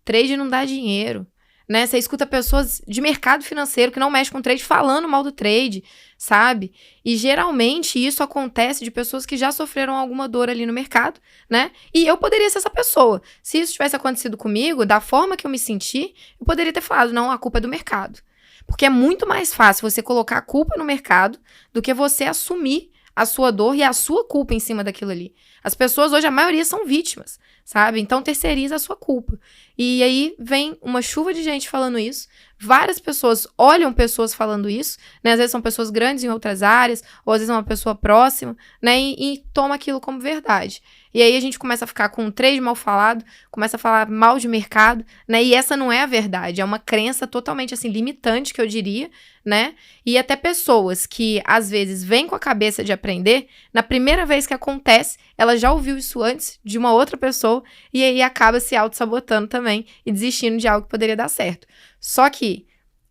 Trade não dá dinheiro, né? Você escuta pessoas de mercado financeiro que não mexem com trade falando mal do trade, sabe? E geralmente isso acontece de pessoas que já sofreram alguma dor ali no mercado, né? E eu poderia ser essa pessoa. Se isso tivesse acontecido comigo, da forma que eu me senti, eu poderia ter falado, não, a culpa é do mercado. Porque é muito mais fácil você colocar a culpa no mercado do que você assumir a sua dor e a sua culpa em cima daquilo ali. As pessoas hoje, a maioria são vítimas, sabe? Então terceiriza a sua culpa. E aí vem uma chuva de gente falando isso, várias pessoas olham pessoas falando isso, né? Às vezes são pessoas grandes em outras áreas, ou às vezes é uma pessoa próxima, né? E toma aquilo como verdade. E aí a gente começa a ficar com um trade mal falado, começa a falar mal de mercado, né? E essa não é a verdade, é uma crença totalmente, assim, limitante, que eu diria, né? E até pessoas que, às vezes, vêm com a cabeça de aprender, na primeira vez que acontece, ela já ouviu isso antes de uma outra pessoa, e aí acaba se auto-sabotando também e desistindo de algo que poderia dar certo. Só que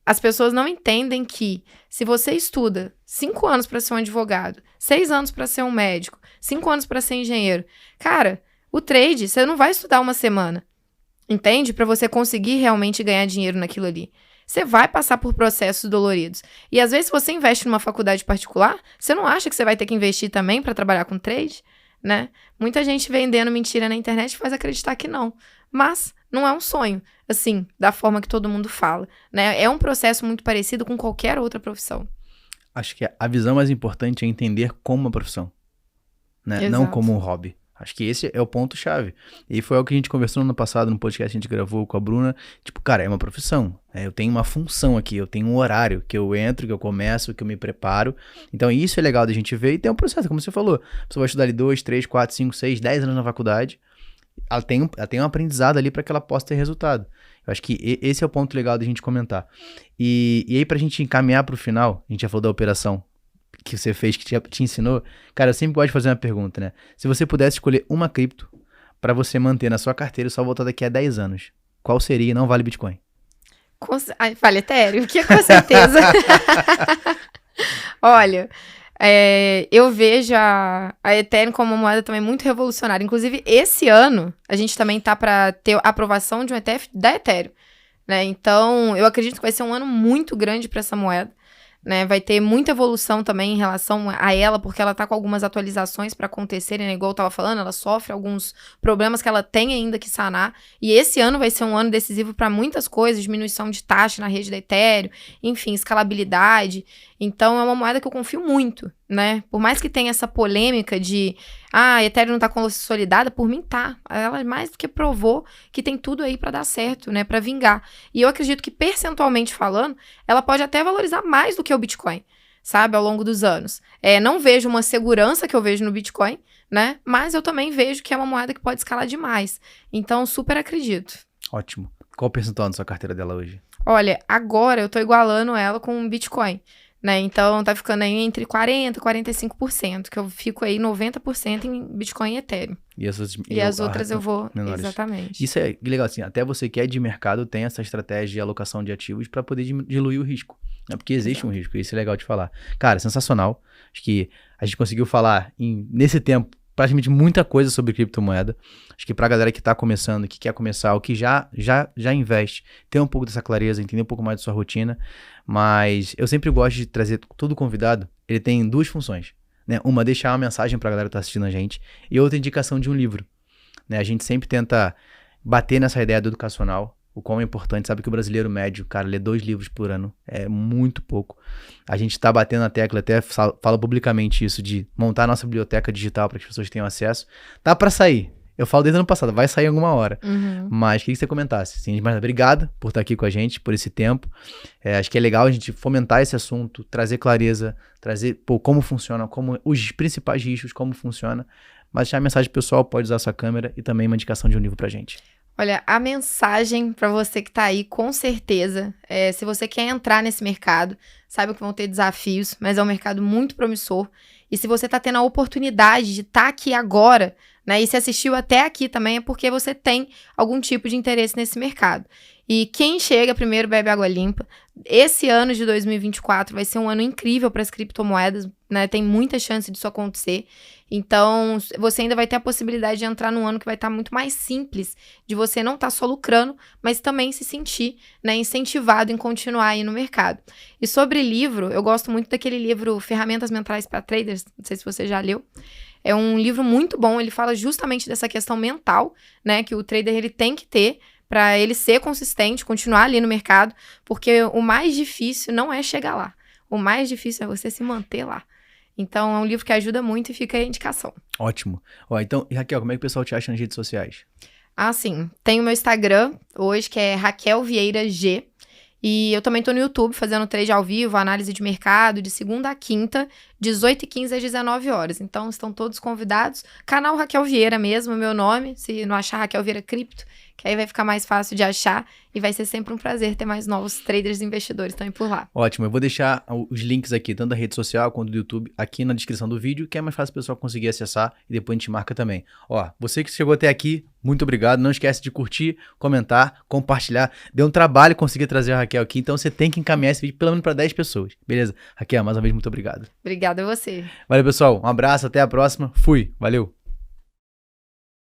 as pessoas não entendem que se você estuda 5 anos para ser um advogado, 6 anos para ser um médico, 5 anos para ser engenheiro, cara, o trade, você não vai estudar uma semana, entende? Para você conseguir realmente ganhar dinheiro naquilo ali. Você vai passar por processos doloridos. E às vezes, se você investe numa faculdade particular, você não acha que você vai ter que investir também para trabalhar com trade, né? Muita gente vendendo mentira na internet faz acreditar que não. Mas não é um sonho, assim, da forma que todo mundo fala, né? É um processo muito parecido com qualquer outra profissão. Acho que a visão mais importante é entender como uma profissão, né? Exato. Não como um hobby. Acho que esse é o ponto-chave. E foi o que a gente conversou no ano passado, no podcast que a gente gravou com a Bruna. Tipo, cara, é uma profissão. Eu tenho uma função aqui, eu tenho um horário que eu entro, que eu começo, que eu me preparo. Então, isso é legal da gente ver. E tem um processo, como você falou. A pessoa vai estudar ali 2, 3, 4, 5, 6, 10 anos na faculdade. Ela tem um aprendizado ali para que ela possa ter resultado. Eu acho que esse é o ponto legal da gente comentar. E aí, pra gente encaminhar pro final, a gente já falou da operação que você fez, que te ensinou. Cara, eu sempre gosto de fazer uma pergunta, né? Se você pudesse escolher uma cripto para você manter na sua carteira e só voltar daqui a 10 anos, qual seria e não vale Bitcoin? Vale Ethereum? Que com certeza. Olha, eu vejo a Ethereum como uma moeda também muito revolucionária. Inclusive, esse ano, a gente também tá para ter a aprovação de um ETF da Ethereum, né? Então, eu acredito que vai ser um ano muito grande para essa moeda. Né, vai ter muita evolução também em relação a ela, porque ela tá com algumas atualizações para acontecerem, né? Igual eu tava falando, ela sofre alguns problemas que ela tem ainda que sanar, e esse ano vai ser um ano decisivo para muitas coisas, diminuição de taxa na rede da Ethereum, enfim, escalabilidade. Então é uma moeda que eu confio muito, né? Por mais que tenha essa polêmica de a Ethereum não tá consolidada, por mim tá. Ela mais do que provou que tem tudo aí para dar certo, né? Para vingar. E eu acredito que, percentualmente falando, ela pode até valorizar mais do que o Bitcoin, sabe? Ao longo dos anos. Não vejo uma segurança que eu vejo no Bitcoin, né? Mas eu também vejo que é uma moeda que pode escalar demais. Então, super acredito. Ótimo. Qual o percentual na sua carteira dela hoje? Olha, agora eu tô igualando ela com o Bitcoin. Né? Então, tá ficando aí entre 40% e 45%, que eu fico aí 90% em Bitcoin e Ethereum. E as outras eu vou... menores. Exatamente. Isso é legal, assim, até você que é de mercado tem essa estratégia de alocação de ativos para poder diluir o risco. Né? Porque existe um risco, isso é legal de falar. Cara, sensacional. Acho que a gente conseguiu falar nesse tempo praticamente muita coisa sobre criptomoeda. Acho que pra galera que tá começando, que quer começar, ou que já investe, ter um pouco dessa clareza, entender um pouco mais da sua rotina. Mas eu sempre gosto de trazer todo convidado, ele tem 2 funções, né? Uma, deixar uma mensagem pra galera que tá assistindo a gente, e outra, indicação de um livro, né? A gente sempre tenta bater nessa ideia do educacional, o quão é importante. Sabe que o brasileiro médio, cara, lê 2 livros por ano, é muito pouco. A gente tá batendo na tecla, até fala publicamente isso, de montar a nossa biblioteca digital para que as pessoas tenham acesso. Tá para sair. Eu falo desde o ano passado, vai sair alguma hora. Uhum. Mas queria que você comentasse. Sim, mas obrigado por estar aqui com a gente, por esse tempo. Acho que é legal a gente fomentar esse assunto, trazer clareza, trazer como funciona, como os principais riscos, como funciona. Mas deixar a mensagem pessoal, pode usar a sua câmera e também uma indicação de um livro pra gente. Olha, a mensagem para você que tá aí, com certeza, se você quer entrar nesse mercado, saiba que vão ter desafios, mas é um mercado muito promissor. E se você tá tendo a oportunidade de estar aqui agora, né, e se assistiu até aqui também, é porque você tem algum tipo de interesse nesse mercado. E quem chega primeiro bebe água limpa. Esse ano de 2024 vai ser um ano incrível para as criptomoedas, né? Tem muita chance disso acontecer. Então, você ainda vai ter a possibilidade de entrar num ano que vai estar muito mais simples, de você não estar só lucrando, mas também se sentir, né, incentivado em continuar aí no mercado. E sobre livro, eu gosto muito daquele livro Ferramentas Mentais para Traders, não sei se você já leu. É um livro muito bom, ele fala justamente dessa questão mental, né, que o trader ele tem que ter para ele ser consistente, continuar ali no mercado, porque o mais difícil não é chegar lá. O mais difícil é você se manter lá. Então, é um livro que ajuda muito e fica aí a indicação. Ótimo. Ó, então, e Raquel, como é que o pessoal te acha nas redes sociais? Ah, sim. Tem o meu Instagram hoje, que é Raquel Vieira G. E eu também tô no YouTube fazendo trade ao vivo, análise de mercado, de segunda a quinta, 18h15 às 19 horas. Então, estão todos convidados. Canal Raquel Vieira mesmo, meu nome. Se não achar Raquel Vieira Cripto, que aí vai ficar mais fácil de achar. E vai ser sempre um prazer ter mais novos traders e investidores também por lá. Ótimo. Eu vou deixar os links aqui, tanto da rede social quanto do YouTube, aqui na descrição do vídeo, que é mais fácil o pessoal conseguir acessar e depois a gente marca também. Ó, você que chegou até aqui, muito obrigado. Não esquece de curtir, comentar, compartilhar. Deu um trabalho conseguir trazer a Raquel aqui, então você tem que encaminhar esse vídeo pelo menos para 10 pessoas. Beleza? Raquel, mais uma vez, muito obrigado. Obrigada a você. Valeu, pessoal. Um abraço, até a próxima. Fui. Valeu.